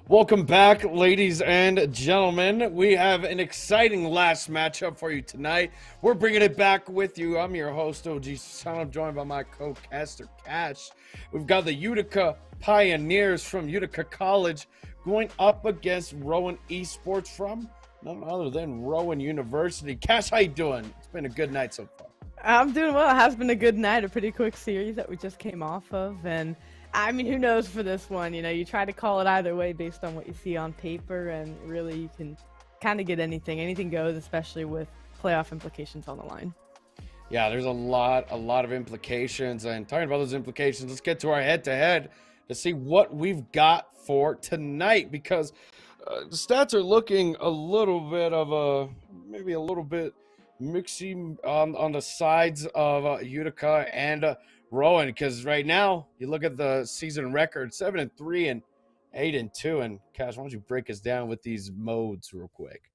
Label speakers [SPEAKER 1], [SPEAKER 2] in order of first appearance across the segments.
[SPEAKER 1] Welcome back, ladies and gentlemen. We have an exciting last matchup for you tonight. We're bringing it back with you. I'm your host, OG Son. I'm joined by my co-caster, Cash. We've got the Utica Pioneers from Utica College going up against Rowan Esports from none other than Rowan University. Cash, how you doing? It's been a good night so far.
[SPEAKER 2] I'm doing well. It has been a good night, a pretty quick series that we just came off of. And I mean, who knows for this one? You try to call it either way based on what you see on paper, and really you can kind of get anything. Anything goes, especially with playoff implications on the line.
[SPEAKER 1] Yeah, there's a lot of implications. And talking about those implications, let's get to our head-to-head to see what we've got for tonight, because the stats are looking a little bit of maybe a little bit mixing on the sides of Utica and Rowan, because right now you look at the season record 7-3 and 8-2. And Cash, why don't you break us down with these modes real quick?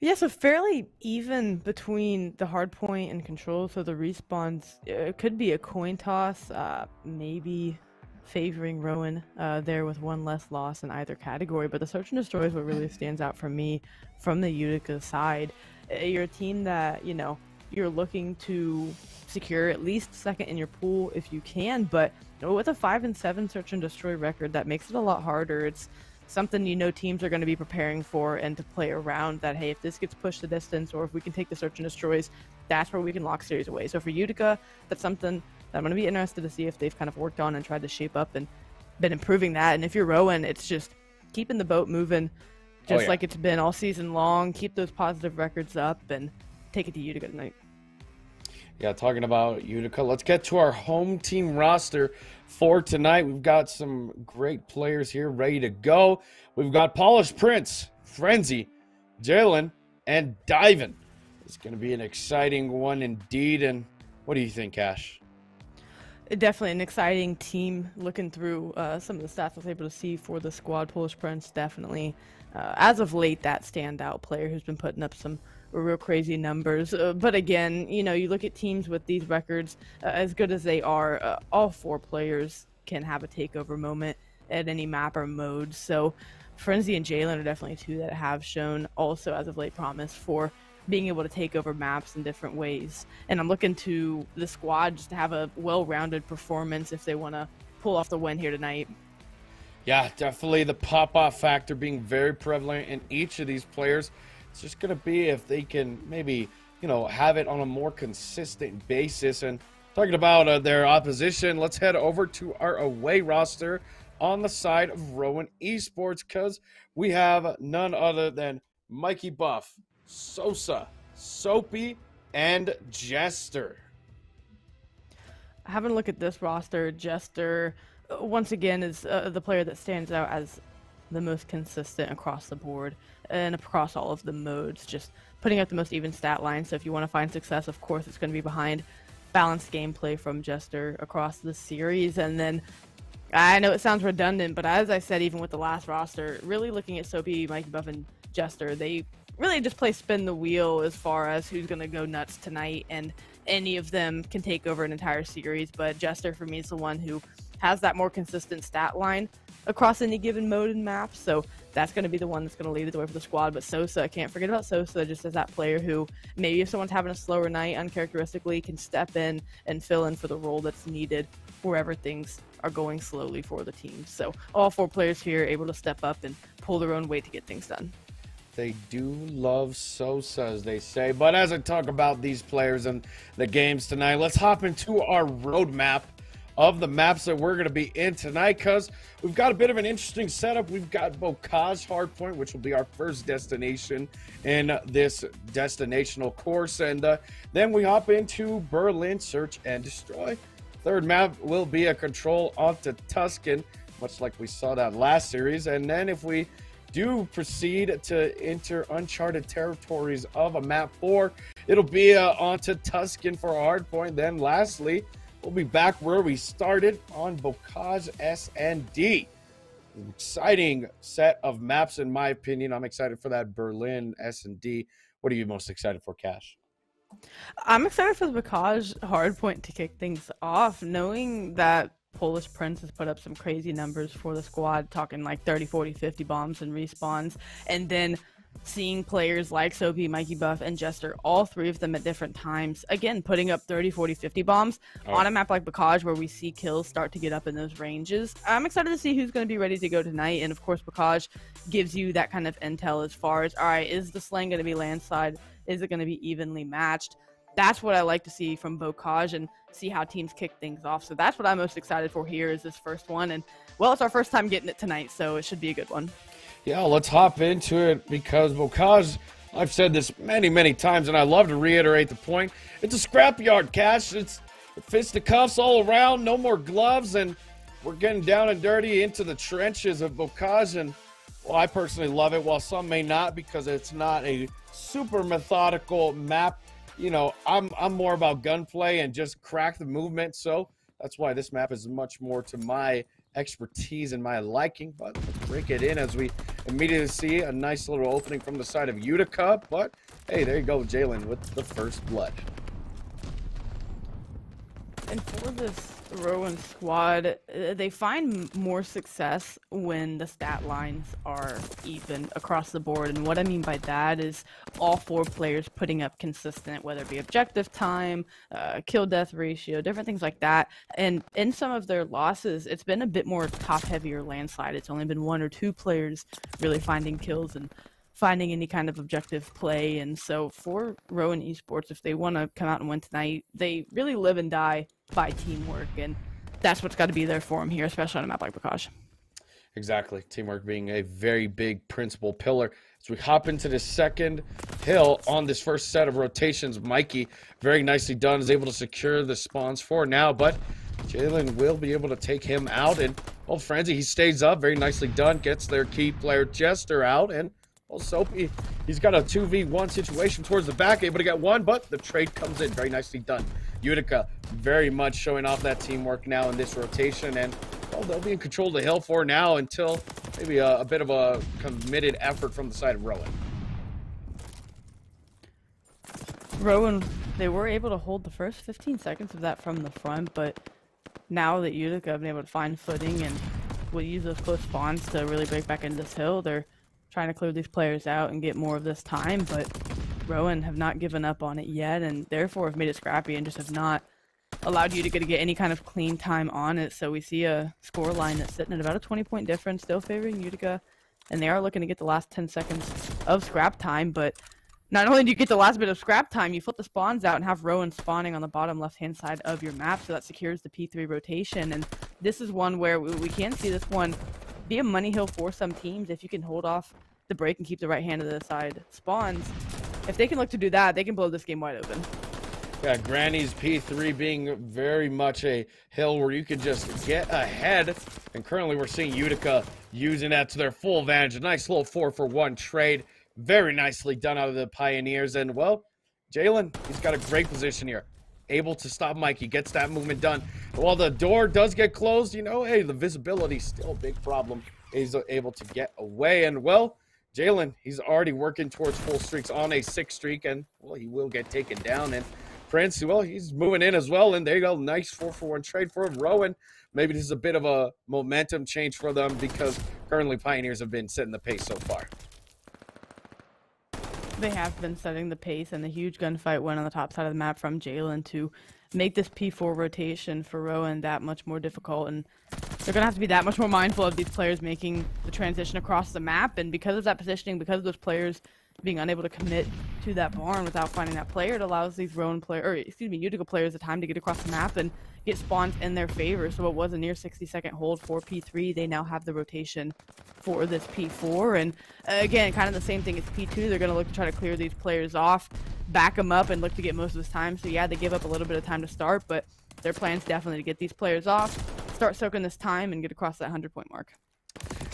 [SPEAKER 2] Yeah, so fairly even between the hard point and control. So the respawns, it could be a coin toss, maybe favoring Rowan there with one less loss in either category. But the search and destroy is what really stands out for me from the Utica side. You're a team that, you're looking to secure at least second in your pool if you can, but with a 5-7 search and destroy record, that makes it a lot harder. It's something teams are going to be preparing for and to play around that. Hey, if this gets pushed the distance, or if we can take the search and destroys, that's where we can lock series away. So for Utica, that's something that I'm going to be interested to see if they've kind of worked on and tried to shape up and been improving that. And if you're Rowan, it's just keeping the boat moving just like it's been all season long. Keep those positive records up and take it to Utica tonight.
[SPEAKER 1] Yeah, talking about Utica, let's get to our home team roster for tonight. We've got some great players here ready to go. We've got Polished Prince, Frenzy, Jalen, and Diven. It's going to be an exciting one indeed. And what do you think, Cash?
[SPEAKER 2] Definitely an exciting team. Looking through some of the stats I was able to see for the squad, Polish Prince definitely, as of late, that standout player who's been putting up some real crazy numbers. But again, you look at teams with these records, as good as they are, all four players can have a takeover moment at any map or mode. So Frenzy and Jalen are definitely two that have shown also as of late promise for being able to take over maps in different ways. And I'm looking to the squad just to have a well-rounded performance if they want to pull off the win here tonight.
[SPEAKER 1] Yeah, definitely the pop-off factor being very prevalent in each of these players. It's just going to be if they can maybe, have it on a more consistent basis. And talking about their opposition, let's head over to our away roster on the side of Rowan Esports, because we have none other than Mikey Buff, Sosa, Soapy, and Jester.
[SPEAKER 2] Having a look at this roster, Jester, once again, is the player that stands out as the most consistent across the board and across all of the modes, just putting out the most even stat line. So if you want to find success, of course, it's going to be behind balanced gameplay from Jester across the series. And then I know it sounds redundant, but as I said, even with the last roster, really looking at Soapy, Mikey Buff, and Jester, they really just play spin the wheel as far as who's going to go nuts tonight, and any of them can take over an entire series. But Jester, for me, is the one who has that more consistent stat line across any given mode and map, so that's going to be the one that's going to lead the way for the squad. But Sosa, I can't forget about Sosa, just as that player who maybe if someone's having a slower night uncharacteristically can step in and fill in for the role that's needed wherever things are going slowly for the team. So all four players here able to step up and pull their own weight to get things done.
[SPEAKER 1] They do love Sosa, as they say. But as I talk about these players and the games tonight, let's hop into our roadmap of the maps that we're going to be in tonight, because we've got a bit of an interesting setup. We've got Bocage Hardpoint, which will be our first destination in this destinational course, and then we hop into Berlin Search and Destroy. Third map will be a control onto Tuscan, much like we saw that last series. And then if we do proceed to enter uncharted territories of a map 4, it'll be onto Tuscan for a hard point. Then lastly, we'll be back where we started on Bocage S and D. Exciting set of maps, in my opinion. I'm excited for that Berlin S and D. What are you most excited for, Cash?
[SPEAKER 2] I'm excited for the Bocage hardpoint to kick things off, knowing that Polish Prince has put up some crazy numbers for the squad, talking like 30, 40, 50 bombs and respawns. And then seeing players like Soapy, Mikey Buff, and Jester, all three of them at different times, again, putting up 30, 40, 50 bombs on a map like Bacage where we see kills start to get up in those ranges. I'm excited to see who's going to be ready to go tonight. And of course, Bacage gives you that kind of intel as far as, all right, is the slang going to be landslide? Is it going to be evenly matched? That's what I like to see from Bocage and see how teams kick things off. So that's what I'm most excited for here is this first one. And, well, it's our first time getting it tonight, so it should be a good one.
[SPEAKER 1] Yeah, let's hop into it because Bocage, I've said this many, many times, and I love to reiterate the point. It's a scrapyard, Cash. It's fisticuffs all around, no more gloves, and we're getting down and dirty into the trenches of Bocage. And, well, I personally love it, while some may not because it's not a super methodical map. You know, I'm more about gunplay and just crack the movement, so that's why this map is much more to my expertise and my liking. But let's break it in as we immediately see a nice little opening from the side of Utica. But hey, there you go, Jalen with the first blood.
[SPEAKER 2] And for this Rowan squad, they find more success when the stat lines are even across the board. And what I mean by that is all four players putting up consistent, whether it be objective time, kill death ratio, different things like that. And in some of their losses, it's been a bit more top heavier landslide. It's only been one or two players really finding kills and finding any kind of objective play. And so for Rowan Esports, if they want to come out and win tonight, they really live and die by teamwork, and that's what's got to be there for them here, especially on a map like Bacage.
[SPEAKER 1] Exactly. Teamwork being a very big principal pillar. As we hop into the second hill on this first set of rotations, Mikey, very nicely done, is able to secure the spawns for now, but Jalen will be able to take him out. And old Frenzy, he stays up, very nicely done, gets their key player Jester out, and Soapy, he's got a 2v1 situation towards the back, able to get one, but the trade comes in. Very nicely done. Utica very much showing off that teamwork now in this rotation, and well, they'll be in control of the hill for now until maybe a bit of a committed effort from the side of Rowan.
[SPEAKER 2] Rowan, they were able to hold the first 15 seconds of that from the front, but now that Utica have been able to find footing and will use those close spawns to really break back into this hill, they're trying to clear these players out and get more of this time, but Rowan have not given up on it yet, and therefore have made it scrappy and just have not allowed Utica to get any kind of clean time on it. So we see a score line that's sitting at about a 20-point difference, still favoring Utica, and they are looking to get the last 10 seconds of scrap time. But not only do you get the last bit of scrap time, you flip the spawns out and have Rowan spawning on the bottom left-hand side of your map, so that secures the P3 rotation. And this is one where we can see this one be a money hill for some teams if you can hold off the break and keep the right hand of the side spawns. If they can look to do that, they can blow this game wide open.
[SPEAKER 1] Yeah, Granny's P3 being very much a hill where you can just get ahead. And currently we're seeing Utica using that to their full advantage. A nice little 4-for-1 trade. Very nicely done out of the Pioneers. And, well, Jalen, he's got a great position here. Able to stop Mikey, gets that movement done. While the door does get closed, you know, hey, the visibility still a big problem. He's able to get away. And, well, Jalen, he's already working towards full streaks on a 6 streak. And, well, he will get taken down. And Prince, well, he's moving in as well. And there you go, nice 4-for-1 trade for Rowan. Maybe this is a bit of a momentum change for them because currently Pioneers have been setting the pace so far.
[SPEAKER 2] They have been setting the pace, and the huge gunfight went on the top side of the map from Jalen to make this P4 rotation for Rowan that much more difficult. And they're going to have to be that much more mindful of these players making the transition across the map. And because of that positioning, because of those players being unable to commit to that barn without finding that player, it allows these Utica players the time to get across the map and get spawns in their favor. So it was a near 60-second hold for P3. They now have the rotation for this P4. And again, kind of the same thing as P2. They're going to look to try to clear these players off, back them up, and look to get most of this time. So yeah, they give up a little bit of time to start, but their plan's definitely to get these players off, start soaking this time, and get across that 100-point mark.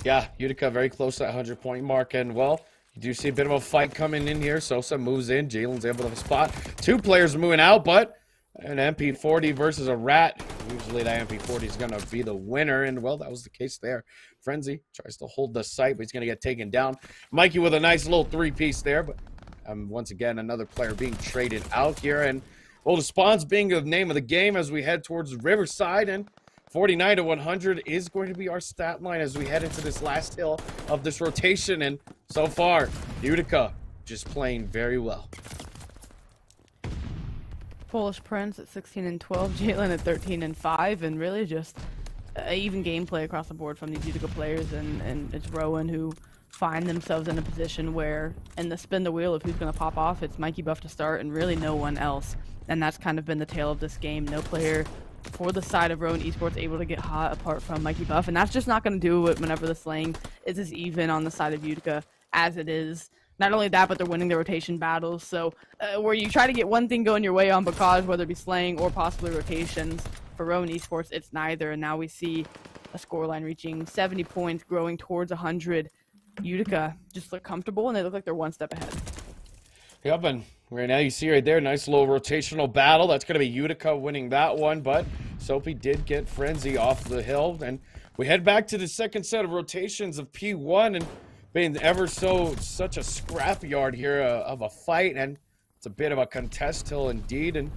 [SPEAKER 1] Yeah, Utica very close to that 100-point mark. And, well, you do see a bit of a fight coming in here. Sosa moves in. Jalen's able to spot 2 players moving out, but an MP40 versus a rat. Usually that MP40 is going to be the winner, and, well, that was the case there. Frenzy tries to hold the site, but he's going to get taken down. Mikey with a nice little 3-piece there, but once again, another player being traded out here. And, well, the spawns being the name of the game as we head towards Riverside, and 49 to 100 is going to be our stat line as we head into this last hill of this rotation. And so far, Utica just playing very well.
[SPEAKER 2] Polish Prince at 16 and 12, Jalen at 13 and 5, and really just even gameplay across the board from these Utica players. And it's Rowan who find themselves in a position where, in the spin the wheel of who's going to pop off, it's Mikey Buff to start and really no one else. And that's kind of been the tale of this game. No player for the side of Rowan Esports able to get hot apart from Mikey Buff, and that's just not going to do it whenever the slaying is as even on the side of Utica as it is. Not only that, but they're winning the rotation battles. So where you try to get one thing going your way on Bacage, whether it be slaying or possibly rotations, for Rowan Esports, it's neither. And now we see a scoreline reaching 70 points, growing towards 100. Utica just look comfortable, and they look like they're one step ahead.
[SPEAKER 1] Yep, and right now you see right there, nice little rotational battle. That's going to be Utica winning that one, but Soapy did get Frenzy off the hill. And we head back to the second set of rotations of P1, and being such a scrapyard here of a fight, and it's a bit of a contest hill indeed. And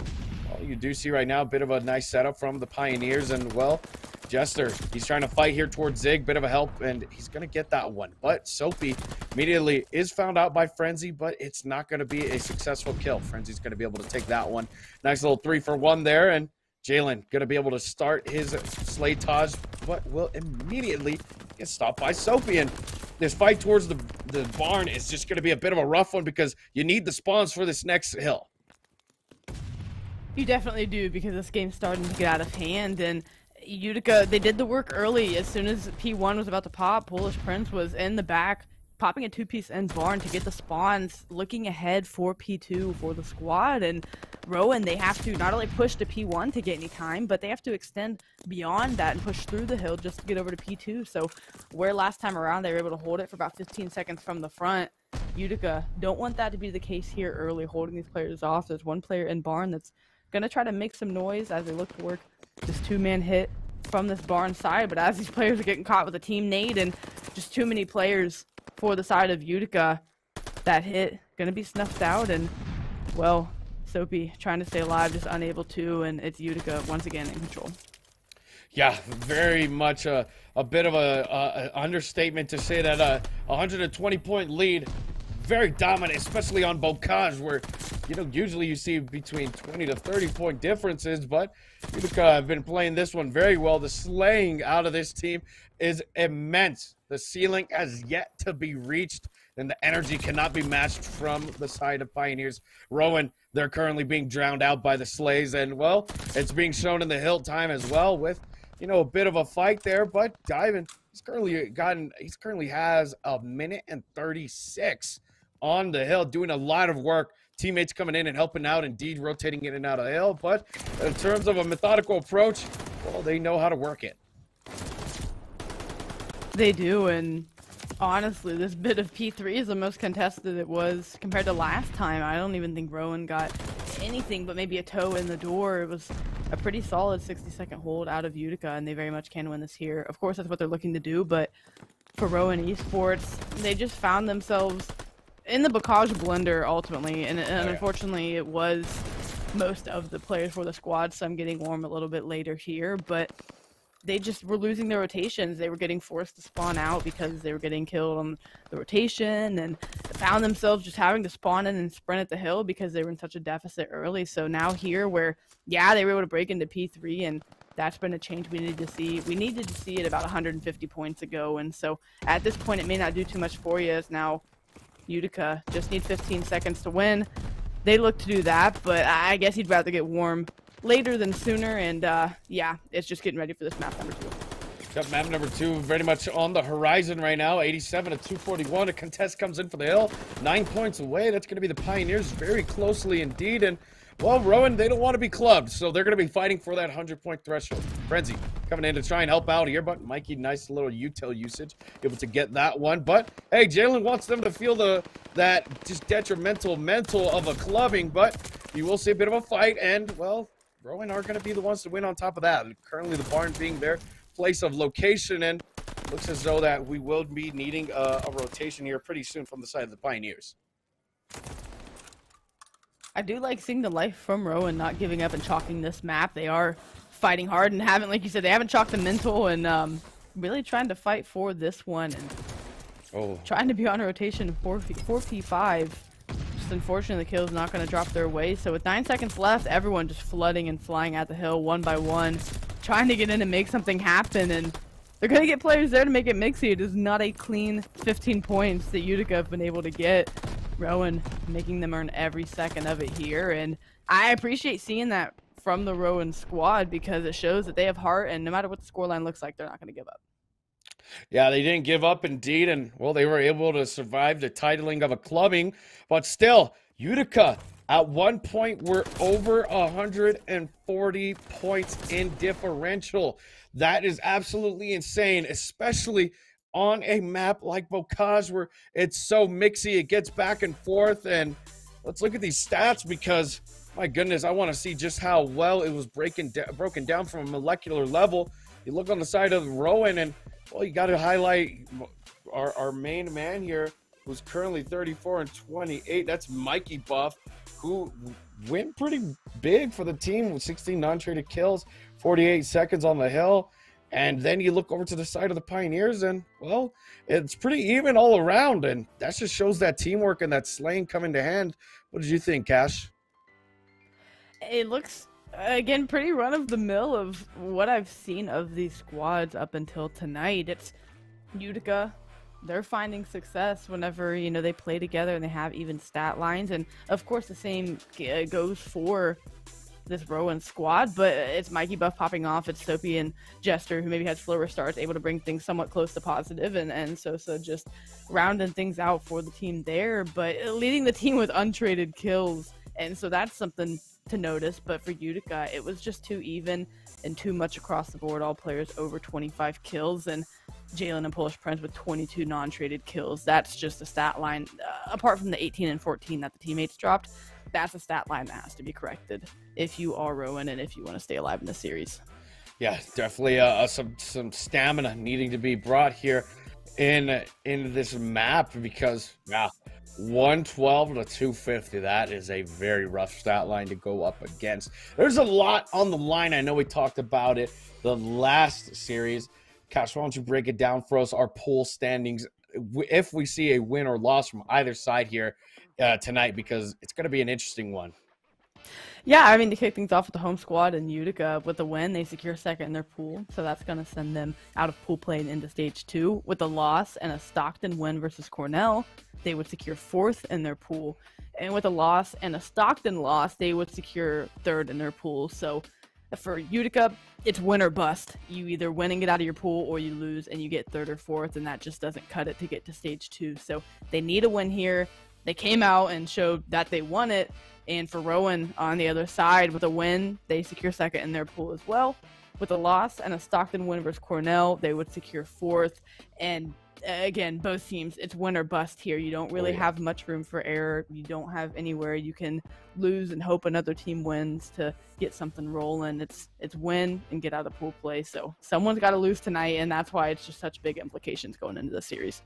[SPEAKER 1] well, you do see right now a bit of a nice setup from the Pioneers, and well, Jester, he's trying to fight here towards Zig, bit of a help, and he's going to get that one. But Soapy immediately is found out by Frenzy, but it's not going to be a successful kill. Frenzy's going to be able to take that one. Nice little 3-for-1 there, and Jalen going to be able to start his Slaytage, but will immediately get stopped by Soapy. And this fight towards the barn is just going to be a bit of a rough one because you need the spawns for this next hill.
[SPEAKER 2] You definitely do, because this game's starting to get out of hand, and Utica, they did the work early. As soon as P1 was about to pop, Polish Prince was in the back, popping a two-piece end barn to get the spawns, looking ahead for P2 for the squad. And Rowan, they have to not only push to P1 to get any time, but they have to extend beyond that and push through the hill just to get over to P2. So where last time around they were able to hold it for about 15 seconds from the front, Utica don't want that to be the case here early, holding these players off. There's one player in barn that's going to try to make some noise as they look to work this two-man hit from this barn side, but as these players are getting caught with a team nade and just too many players for the side of Utica, that hit going to be snuffed out. And well, Soapy trying to stay alive, just unable to, and it's Utica once again in control.
[SPEAKER 1] Yeah, very much a bit of a understatement to say that a 120-point lead, very dominant, especially on Bocage, where usually you see between 20 to 30-point differences, but Utica have been playing this one very well. The slaying out of this team is immense. The ceiling has yet to be reached, and the energy cannot be matched from the side of Pioneers. Rowan, they're currently being drowned out by the slays, and well, it's being shown in the hill time as well with a bit of a fight there. But Diamond, he currently has a minute and 36 on the hill, doing a lot of work. Teammates coming in and helping out, indeed rotating in and out of the hill. But in terms of a methodical approach, well, they know how to work it.
[SPEAKER 2] They do, and honestly, this bit of P3 is the most contested it was compared to last time. I don't even think Rowan got anything but maybe a toe in the door. It was a pretty solid 60-second hold out of Utica, and they very much can win this here. Of course, that's what they're looking to do, but for Rowan Esports, they just found themselves in the Bacage blender ultimately, and unfortunately it was most of the players for the squad, some getting warm a little bit later here, but they just were losing their rotations. They were getting forced to spawn out because they were getting killed on the rotation, and found themselves just having to spawn in and sprint at the hill because they were in such a deficit early. So now here where, yeah, they were able to break into P3, and that's been a change we needed to see. We needed to see it about 150 points ago, and so at this point it may not do too much for you, as now Utica just need 15 seconds to win. They look to do that, but I guess he'd rather get warm later than sooner, and yeah, it's just getting ready for this map number 2.
[SPEAKER 1] Yep, map number 2 very much on the horizon right now. 87 to 241. A contest comes in for the hill. 9 points away. That's going to be the Pioneers very closely indeed. And, well, Rowan, they don't want to be clubbed, so they're going to be fighting for that 100-point threshold. Frenzy coming in to try and help out here, but Mikey, nice little util usage, able to get that one. But, hey, Jalen wants them to feel that just detrimental mental of a clubbing, but you will see a bit of a fight, and, well, Rowan are going to be the ones to win on top of that. Currently, the barn being their place of location, and looks as though that we will be needing a rotation here pretty soon from the side of the Pioneers.
[SPEAKER 2] I do like seeing the life from Rowan not giving up and chalking this map. They are fighting hard and haven't, like you said, they haven't chalked the mental, and really trying to fight for this one and trying to be on a rotation 4P5. Just unfortunately, the kill's not going to drop their way. So with 9 seconds left, everyone just flooding and flying at the hill one by one, trying to get in and make something happen. And they're going to get players there to make it mixy. It is not a clean 15 points that Utica have been able to get. Rowan making them earn every second of it here. And I appreciate seeing that from the Rowan squad, because it shows that they have heart, and no matter what the scoreline looks like, they're not going to give up.
[SPEAKER 1] Yeah, they didn't give up indeed, and well, they were able to survive the titling of a clubbing, but still, Utica at one point were over 140 points in differential. That is absolutely insane, especially on a map like Bocage where it's so mixy, it gets back and forth. And let's look at these stats, because my goodness, I want to see just how well it was broken down from a molecular level. You look on the side of Rowan, and well, you got to highlight our main man here, who's currently 34 and 28. That's Mikey Buff, who went pretty big for the team with 16 non-traded kills, 48 seconds on the hill. And then you look over to the side of the Pioneers, and well, it's pretty even all around, and that just shows that teamwork and that slaying coming to hand. What did you think, Cash?
[SPEAKER 2] It looks, again, pretty run-of-the-mill of what I've seen of these squads up until tonight. It's Utica. They're finding success whenever, you know, they play together and they have even stat lines. And, of course, the same goes for this Rowan squad, but it's Mikey Buff popping off. It's Soapy and Jester, who maybe had slower starts, able to bring things somewhat close to positive, and Sosa just rounding things out for the team there, but leading the team with untraded kills. And so that's something to notice. But for Utica, it was just too even and too much across the board. All players over 25 kills, and Jalen and Polish Prince with 22 non-traded kills. That's just a stat line, apart from the 18 and 14 that the teammates dropped. That's a stat line that has to be corrected if you are Rowan and if you want to stay alive in the series.
[SPEAKER 1] Yeah, definitely some stamina needing to be brought here in this map, because 112 to 250, that is a very rough stat line to go up against. There's a lot on the line. I know we talked about it the last series. Cash, why don't you break it down for us, our pool standings, if we see a win or loss from either side here tonight, because it's going to be an interesting one.
[SPEAKER 2] Yeah, I mean, to kick things off with the home squad and Utica, with a win, they secure second in their pool, so that's going to send them out of pool play and into stage 2. With a loss and a Stockton win versus Cornell, they would secure fourth in their pool. And with a loss and a Stockton loss, they would secure third in their pool. So for Utica, it's win or bust. You either win and get out of your pool, or you lose and you get third or fourth, and that just doesn't cut it to get to stage 2. So they need a win here. They came out and showed that they won it. And for Rowan on the other side, with a win, they secure second in their pool as well. With a loss and a Stockton win versus Cornell, they would secure fourth. And again, both teams, it's win or bust here. You don't really have much room for error. You don't have anywhere you can lose and hope another team wins to get something rolling. It's win and get out of pool play. So someone's got to lose tonight, and that's why it's just such big implications going into the series.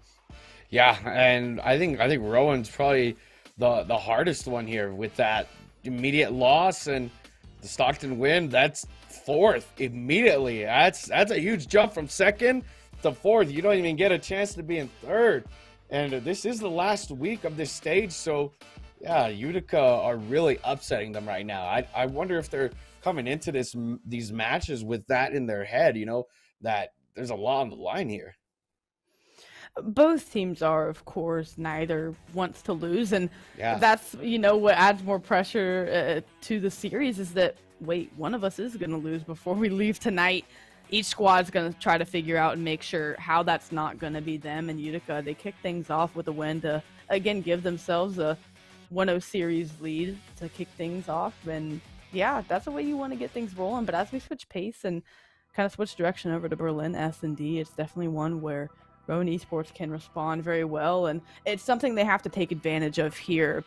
[SPEAKER 2] Yeah,
[SPEAKER 1] and I think Rowan's probably the hardest one here, with that immediate loss and the Stockton win. That's fourth immediately. That's a huge jump from second to fourth. You don't even get a chance to be in third. And this is the last week of this stage, so yeah, Utica are really upsetting them right now. I wonder if they're coming into these matches with that in their head, you know, that there's a lot on the line here.
[SPEAKER 2] Both teams are, of course. Neither wants to lose, and that's, you know, what adds more pressure to the series, is that, wait, one of us is going to lose before we leave tonight. Each squad's going to try to figure out and make sure how that's not going to be them. And Utica, they kick things off with a win to, again, give themselves a 1-0 series lead to kick things off. And yeah, that's the way you want to get things rolling. But as we switch pace and kind of switch direction over to Berlin S&D, it's definitely one where Rowan Esports can respond very well, and it's something they have to take advantage of here.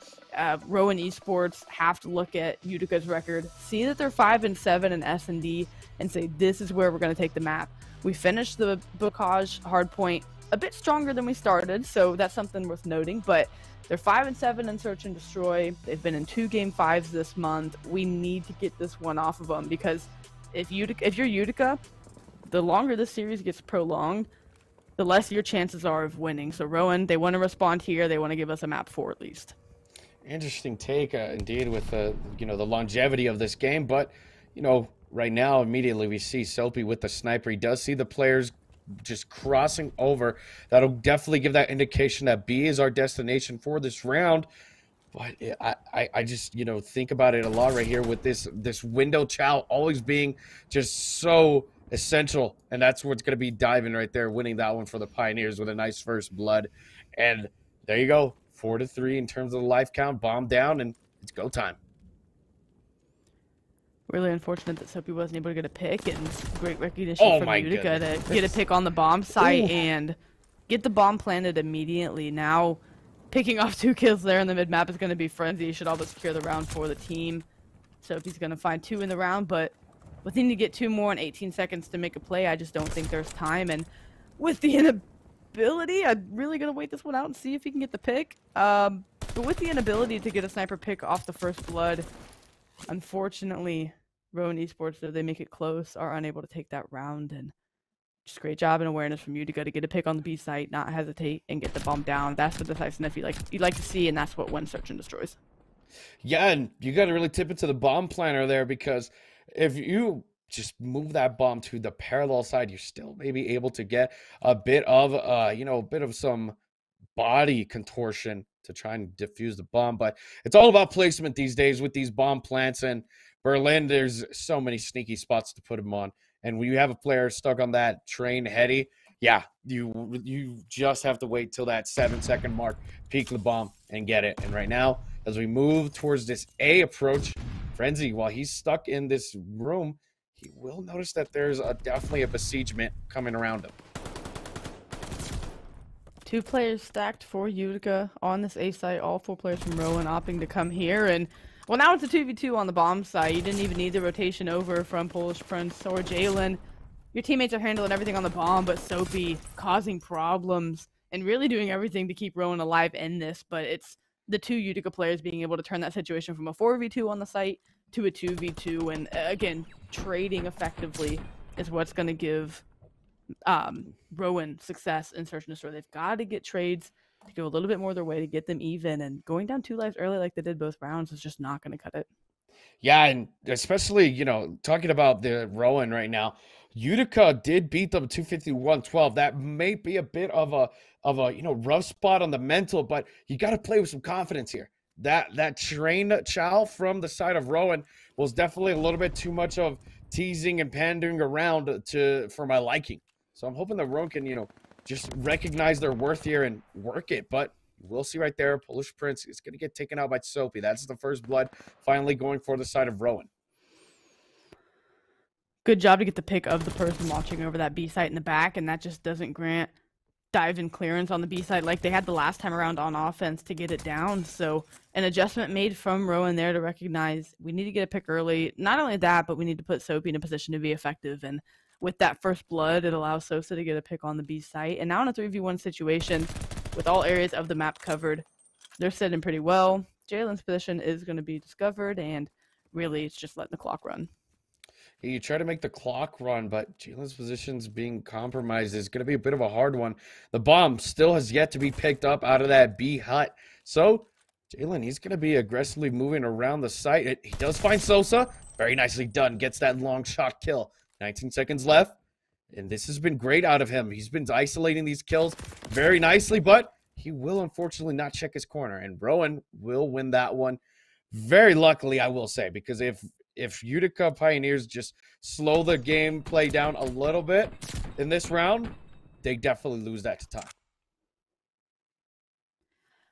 [SPEAKER 2] Rowan Esports have to look at Utica's record, see that they're 5-7 in S&D, and say, this is where we're going to take the map. We finished the Bocage hardpoint a bit stronger than we started, so that's something worth noting, but they're 5-7 in Search and Destroy. They've been in 2 Game 5s this month. We need to get this one off of them, because if you're Utica, the longer this series gets prolonged, the less your chances are of winning. So Rowan, they want to respond here. They want to give us a map 4 at least.
[SPEAKER 1] Interesting take, indeed, with the the longevity of this game. But right now, immediately we see Soapy with the sniper. He does see the players just crossing over. That'll definitely give that indication that B is our destination for this round. But I just think about it a lot right here with this window chow always being just so essential, and that's what's going to be diving right there, winning that one for the Pioneers with a nice first blood. And there you go, 4-3 in terms of the life count, bomb down, and it's go time.
[SPEAKER 2] Really unfortunate that Soapy wasn't able to get a pick, and great recognition from Utica to get a pick on the bomb site and get the bomb planted immediately. Now, picking off 2 kills there in the mid-map is going to be Frenzy. He should all but secure the round for the team. Soapy's going to find 2 in the round, but with needing to get 2 more in 18 seconds to make a play, I just don't think there's time. And with the inability, I'm really going to wait this one out and see if he can get the pick. But with the inability to get a sniper pick off the first blood, unfortunately, Rowan Esports, though they make it close, are unable to take that round. And just great job and awareness from Utica to get a pick on the B site, not hesitate, and get the bomb down. That's the decisiveness you'd like to see, and that's what wins Search and Destroys.
[SPEAKER 1] Yeah, and you got to really tip it to the bomb planner there, because if you just move that bomb to the parallel side, you're still maybe able to get a bit of some body contortion to try and defuse the bomb. But it's all about placement these days with these bomb plants. And Berlin, there's so many sneaky spots to put them on. And when you have a player stuck on that train heady, yeah, you just have to wait till that 7-second mark, peek the bomb, and get it. And right now, as we move towards this A approach, Frenzy, while he's stuck in this room, he will notice that there's definitely a besiegement coming around him.
[SPEAKER 2] 2 players stacked for Utica on this A site. All 4 players from Rowan opting to come here. And, well, now it's a 2v2 on the bomb site. You didn't even need the rotation over from Polish Prince or Jalen. Your teammates are handling everything on the bomb, but Soapy causing problems and really doing everything to keep Rowan alive in this. But it's the 2 Utica players being able to turn that situation from a 4v2 on the site to a 2v2. And, again, trading effectively is what's going to give Rowan success in Search and Destroy. They've got to get trades to go a little bit more their way to get them even, and going down 2 lives early like they did both rounds is just not going to cut it.
[SPEAKER 1] Yeah, and especially, talking about the Rowan right now, Utica did beat them 250-112. That may be a bit of a rough spot on the mental, but you got to play with some confidence here. That train chow from the side of Rowan was definitely a little bit too much of teasing and pandering around for my liking. So I'm hoping that Rowan can, just recognize their worth here and work it. But we'll see right there. Polish Prince is going to get taken out by Soapy. That's the first blood finally going for the side of Rowan.
[SPEAKER 2] Good job to get the pick of the person watching over that B site in the back, and that just doesn't grant dive and clearance on the B side like they had the last time around on offense to get it down. So an adjustment made from Rowan there to recognize we need to get a pick early. Not only that, but we need to put Soapy in a position to be effective. And with that first blood, it allows Sosa to get a pick on the B site. And now in a 3v1 situation, with all areas of the map covered, they're sitting pretty well. Jalen's position is going to be discovered, and really it's just letting the clock run.
[SPEAKER 1] You try to make the clock run, but Jalen's position's being compromised. It's going to be a bit of a hard one. The bomb still has yet to be picked up out of that B hut. So Jalen, he's going to be aggressively moving around the site. He does find Sosa. Very nicely done. Gets that long shot kill. 19 seconds left. And this has been great out of him. He's been isolating these kills very nicely, but he will unfortunately not check his corner. And Rowan will win that one. Very luckily, I will say, because if Utica Pioneers just slow the gameplay down a little bit in this round, they definitely lose that to time.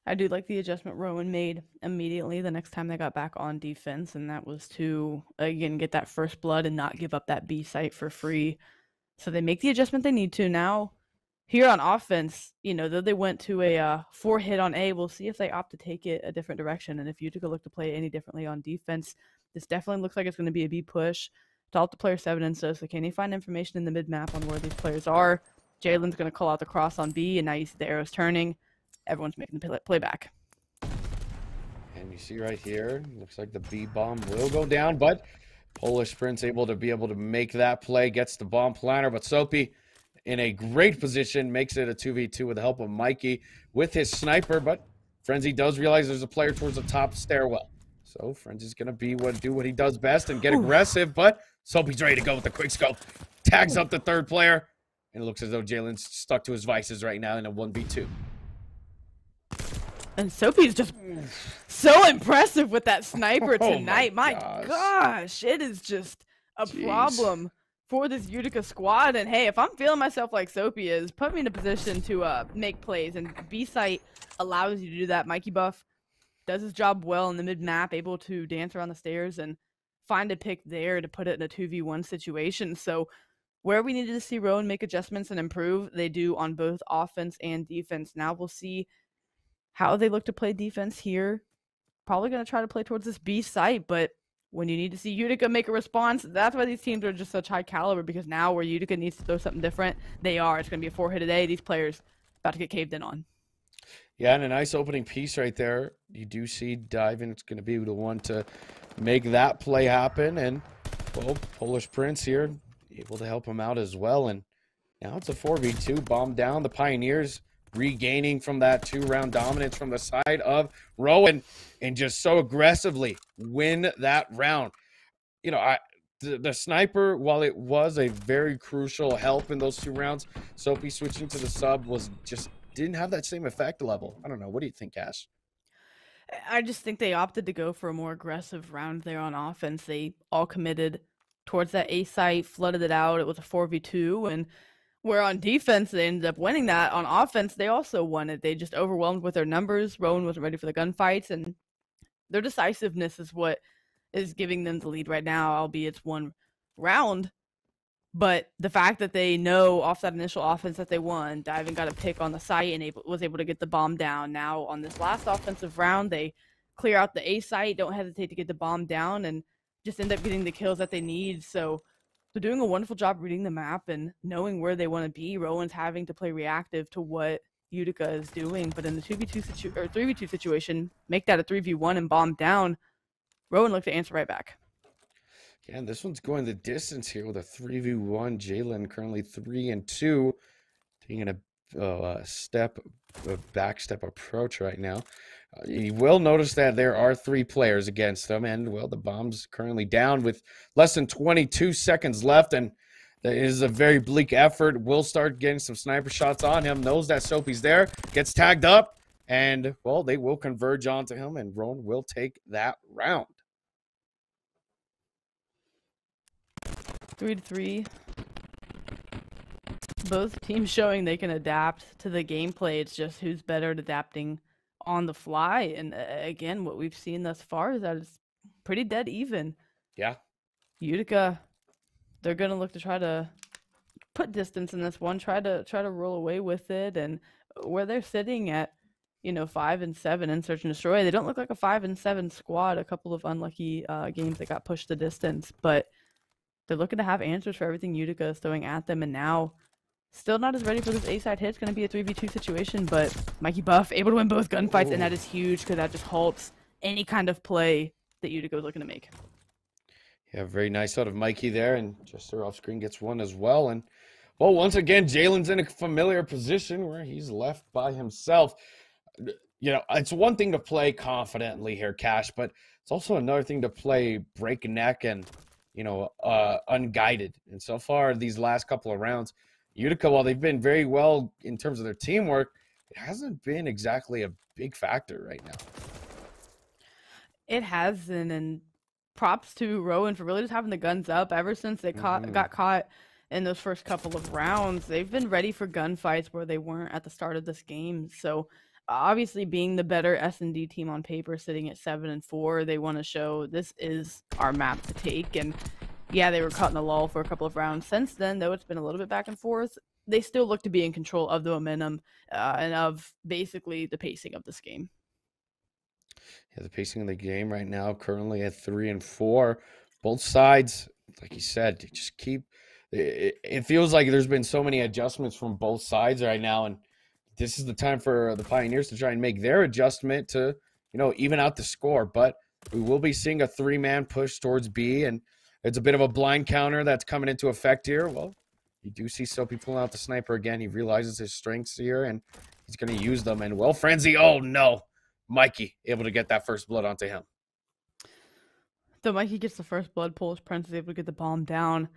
[SPEAKER 2] I do like the adjustment Rowan made immediately the next time they got back on defense, and that was to, again, get that first blood and not give up that B site for free. So they make the adjustment they need to. Now, here on offense, though they went to a 4-hit on A, we'll see if they opt to take it a different direction. And if Utica look to play any differently on defense, this definitely looks like it's going to be a B push. Talk to player 7 and Sosa. Can you find information in the mid-map on where these players are? Jalen's going to call out the cross on B, and now you see the arrows turning. Everyone's making the playback.
[SPEAKER 1] And you see right here, looks like the B bomb will go down, but Polish Prince able to make that play, gets the bomb planter, but Soapy in a great position makes it a 2v2 with the help of Mikey with his sniper, but Frenzy does realize there's a player towards the top stairwell. So Frenzy's gonna do what he does best and get aggressive, but Soapy's ready to go with the quick scope. Tags up the third player, and it looks as though Jalen's stuck to his vices right now in a 1v2.
[SPEAKER 2] And Soapy's just so impressive with that sniper tonight.
[SPEAKER 1] my
[SPEAKER 2] gosh, it is just a problem for this Utica squad. And hey, if I'm feeling myself like Soapy is, put me in a position to make plays. And B-site allows you to do that. Mikey Buff does his job well in the mid-map, able to dance around the stairs and find a pick there to put it in a 2v1 situation. So where we needed to see Rowan make adjustments and improve, they do on both offense and defense. Now we'll see how they look to play defense here. Probably going to try to play towards this B site, but when you need to see Utica make a response, that's why these teams are just such high caliber, because now where Utica needs to throw something different, they are. It's going to be a 4-hit a day. These players about to get caved in on.
[SPEAKER 1] Yeah, and a nice opening piece right there. You do see Diving. It's going to be the one to make that play happen. And, well, Polish Prince here able to help him out as well. And now it's a 4v2. Bomb down. The Pioneers regaining from that 2-round dominance from the side of Rowan and just so aggressively win that round. You know, the sniper, while it was a very crucial help in those 2 rounds, Soapy switching to the sub was just didn't have that same effect level. I don't know. What do you think, Ash?
[SPEAKER 2] I just think they opted to go for a more aggressive round there on offense. They all committed towards that A site, flooded it out. It was a 4v2, and where on defense, they ended up winning that. On offense, they also won it. They just overwhelmed with their numbers. Rowan wasn't ready for the gunfights, and their decisiveness is what is giving them the lead right now, albeit it's 1 round. But the fact that they know off that initial offense that they won, Diving got a pick on the site and was able to get the bomb down. Now, on this last offensive round, they clear out the A site, don't hesitate to get the bomb down, and just end up getting the kills that they need. So they're doing a wonderful job reading the map and knowing where they want to be. Rowan's having to play reactive to what Utica is doing, but in the 2v2 or 3v2 situation, make that a 3v1 and bomb down. Rowan looked to answer right back.
[SPEAKER 1] Yeah, and this one's going the distance here with a 3v1. Jalen currently 3-2, taking a backstep approach right now. You will notice that there are 3 players against them, and, well, the bomb's currently down with less than 22 seconds left, and that is a very bleak effort. Will start getting some sniper shots on him, knows that Soapy's there, gets tagged up, and, well, they will converge onto him, and Rowan will take that round.
[SPEAKER 2] 3-3. Both teams showing they can adapt to the gameplay. It's just who's better at adapting on the fly. And again, what we've seen thus far is that it's pretty dead even.
[SPEAKER 1] Yeah.
[SPEAKER 2] Utica, they're going to look to try to put distance in this one, try to roll away with it. And where they're sitting at, 5-7 in search and destroy, they don't look like a 5-7 squad. A couple of unlucky games that got pushed the distance, but they're looking to have answers for everything Utica is throwing at them. And now, still not as ready for this A-side hit. It's going to be a 3v2 situation, but Mikey Buff able to win both gunfights, and that is huge because that just halts any kind of play that Utica is looking to make.
[SPEAKER 1] Yeah, very nice out of Mikey there, and Jester off screen gets one as well. And, well, once again, Jalen's in a familiar position where he's left by himself. It's one thing to play confidently here, Cash, but it's also another thing to play breakneck and, unguided. And so far, these last couple of rounds, Utica, while they've been very well in terms of their teamwork, it hasn't been exactly a big factor right now.
[SPEAKER 2] It hasn't, and props to Rowan for really just having the guns up ever since they got caught in those first couple of rounds. They've been ready for gunfights where they weren't at the start of this game. So obviously, being the better S&D team on paper, sitting at 7-4, they want to show this is our map to take. And yeah, they were caught in a lull for a couple of rounds. Since then, though, it's been a little bit back and forth. They still look to be in control of the momentum and of basically the pacing of this game.
[SPEAKER 1] Yeah, the pacing of the game right now, currently at 3-4. Both sides, like you said, they just keep. It feels like there's been so many adjustments from both sides right now, and this is the time for the Pioneers to try and make their adjustment to, even out the score. But we will be seeing a 3-man push towards B, and it's a bit of a blind counter that's coming into effect here. Well, you do see Soapy pulling out the sniper again. He realizes his strengths here, and he's going to use them. And, well, Frenzy, oh, no. Mikey able to get that first blood onto him.
[SPEAKER 2] So Mikey gets the first blood. Polish Prince is able to get the bomb down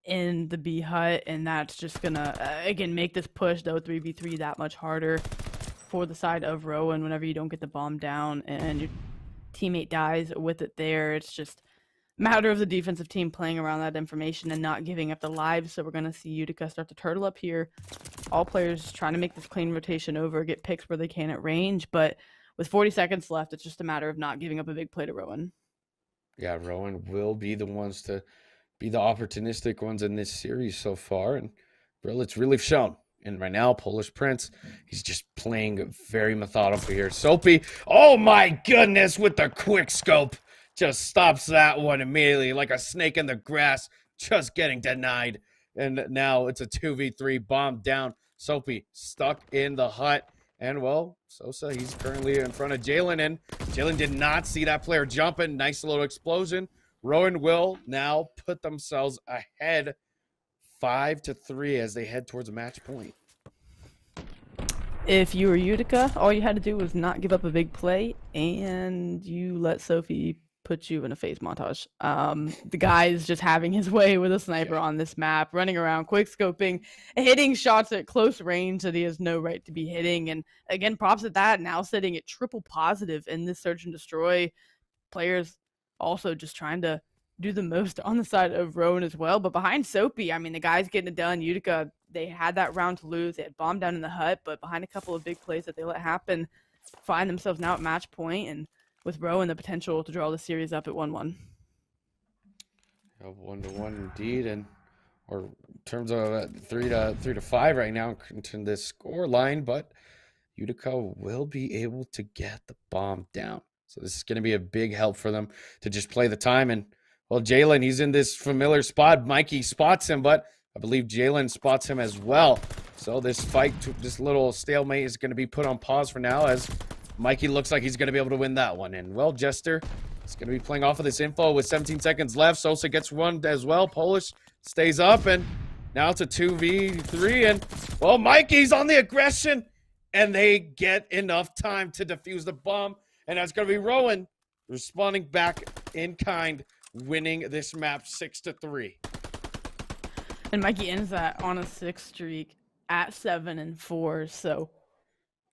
[SPEAKER 2] in the B hut, and that's just going to, again, make this push, though, 3v3 that much harder for the side of Rowan whenever you don't get the bomb down and your teammate dies with it there. It's just a matter of the defensive team playing around that information and not giving up the lives. So we're going to see Utica start to turtle up here. All players trying to make this clean rotation over, get picks where they can at range, but with 40 seconds left, it's just a matter of not giving up a big play to Rowan.
[SPEAKER 1] Yeah, Rowan will be the ones to be the opportunistic ones in this series so far. And, well, it's really shown. And right now, Polish Prince, he's just playing very methodical here. Soapy, oh my goodness, with the quick scope. Just stops that one immediately like a snake in the grass, just getting denied. And now it's a 2v3 bomb down. Soapy stuck in the hut. And, well, Sosa, he's currently in front of Jalen, and Jalen did not see that player jumping. Nice little explosion. Rowan will now put themselves ahead 5-3 as they head towards a match point.
[SPEAKER 2] If you were Utica, all you had to do was not give up a big play, and you let Sophie put you in a phase montage. The guy is just having his way with a sniper on this map, running around, quick scoping, hitting shots at close range that he has no right to be hitting. And again, props at that, now sitting at triple positive in this search and destroy. Players also just trying to do the most on the side of Rowan as well. But behind Soapy, I mean, the guy's getting it done. Utica, they had that round to lose. They had bombed down in the hut, but behind a couple of big plays that they let happen, find themselves now at match point, and with Rowan the potential to draw the series up at 1-1.
[SPEAKER 1] 1-1 indeed, and or in terms of 3-5 right now in this score line, but Utica will be able to get the bomb down. So this is going to be a big help for them to just play the time. And, well, Jalen, he's in this familiar spot. Mikey spots him, but I believe Jalen spots him as well. So this fight, this little stalemate is going to be put on pause for now as Mikey looks like he's going to be able to win that one. And, well, Jester is going to be playing off of this info with 17 seconds left. Sosa gets one as well. Polish stays up, and now it's a 2v3. And, well, Mikey's on the aggression, and they get enough time to defuse the bomb. And that's going to be Rowan responding back in kind, winning this map 6-3.
[SPEAKER 2] And Mikey ends that on a 6 streak at 7-4. So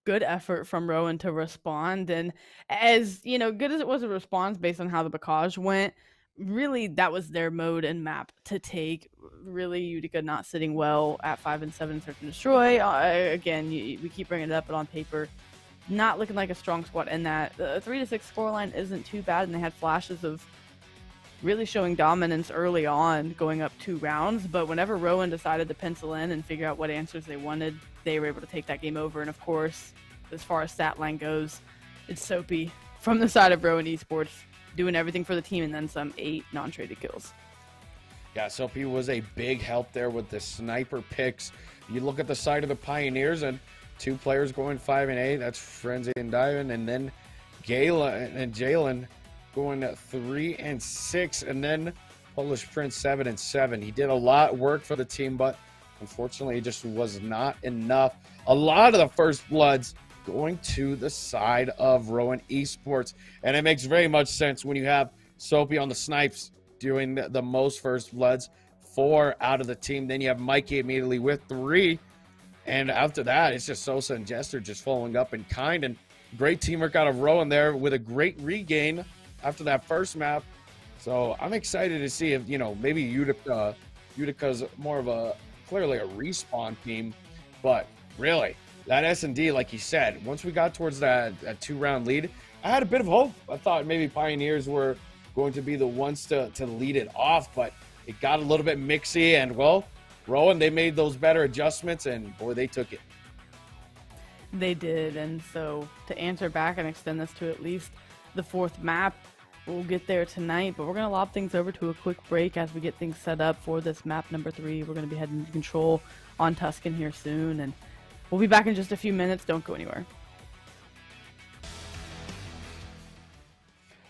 [SPEAKER 2] good effort from Rowan to respond. And as, you know, good as it was a response based on how the Bacage went, really that was their mode and map to take. Really, Utica not sitting well at 5-7 search and destroy. Again, we keep bringing it up, but on paper, not looking like a strong squad in that. The 3-6 scoreline isn't too bad, and they had flashes of really showing dominance early on, going up 2 rounds. But whenever Rowan decided to pencil in and figure out what answers they wanted, they were able to take that game over. And of course, as far as stat line goes, it's Soapy from the side of Rowan Esports, doing everything for the team and then some 8 non-traded kills.
[SPEAKER 1] Yeah, Soapy was a big help there with the sniper picks. You look at the side of the Pioneers, and 2 players going 5-8. That's Frenzy and Diamond, and then Galen and Jalen going 3-6, and then Polish Prince 7-7. He did a lot of work for the team, but unfortunately, it just was not enough. A lot of the first bloods going to the side of Rowan Esports, and it makes very much sense when you have Soapy on the snipes doing the most first bloods, 4 out of the team. Then you have Mikey immediately with 3. And after that, it's just Sosa and Jester just following up in kind. And great teamwork out of Rowan there with a great regain after that first map. So I'm excited to see if, you know, maybe Utica's more of a, clearly a respawn team. But really, that S&D, like you said, once we got towards that 2-round lead, I had a bit of hope. I thought maybe Pioneers were going to be the ones to lead it off, but it got a little bit mixy. And, well, Rowan, they made those better adjustments, and boy, they took it.
[SPEAKER 2] They did, and so to answer back and extend this to at least the 4th map, we'll get there tonight, but we're going to lob things over to a quick break as we get things set up for this map number 3. We're going to be heading to control on Tuscan here soon, and we'll be back in just a few minutes. Don't go anywhere.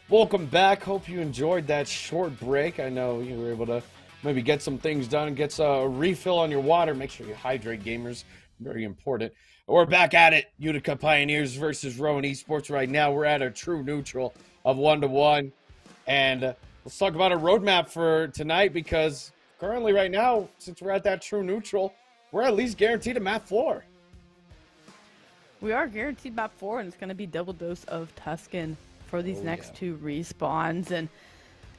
[SPEAKER 1] Welcome back. Hope you enjoyed that short break. I know you were able to maybe get some things done, get a refill on your water. Make sure you hydrate, gamers. Very important. We're back at it. Utica Pioneers versus Rowan Esports right now. We're at a true neutral of 1-1. And let's talk about a roadmap for tonight, because currently right now, since we're at that true neutral, we're at least guaranteed a map 4.
[SPEAKER 2] We are guaranteed map 4, and it's going to be double dose of Tuscan for these next two respawns. And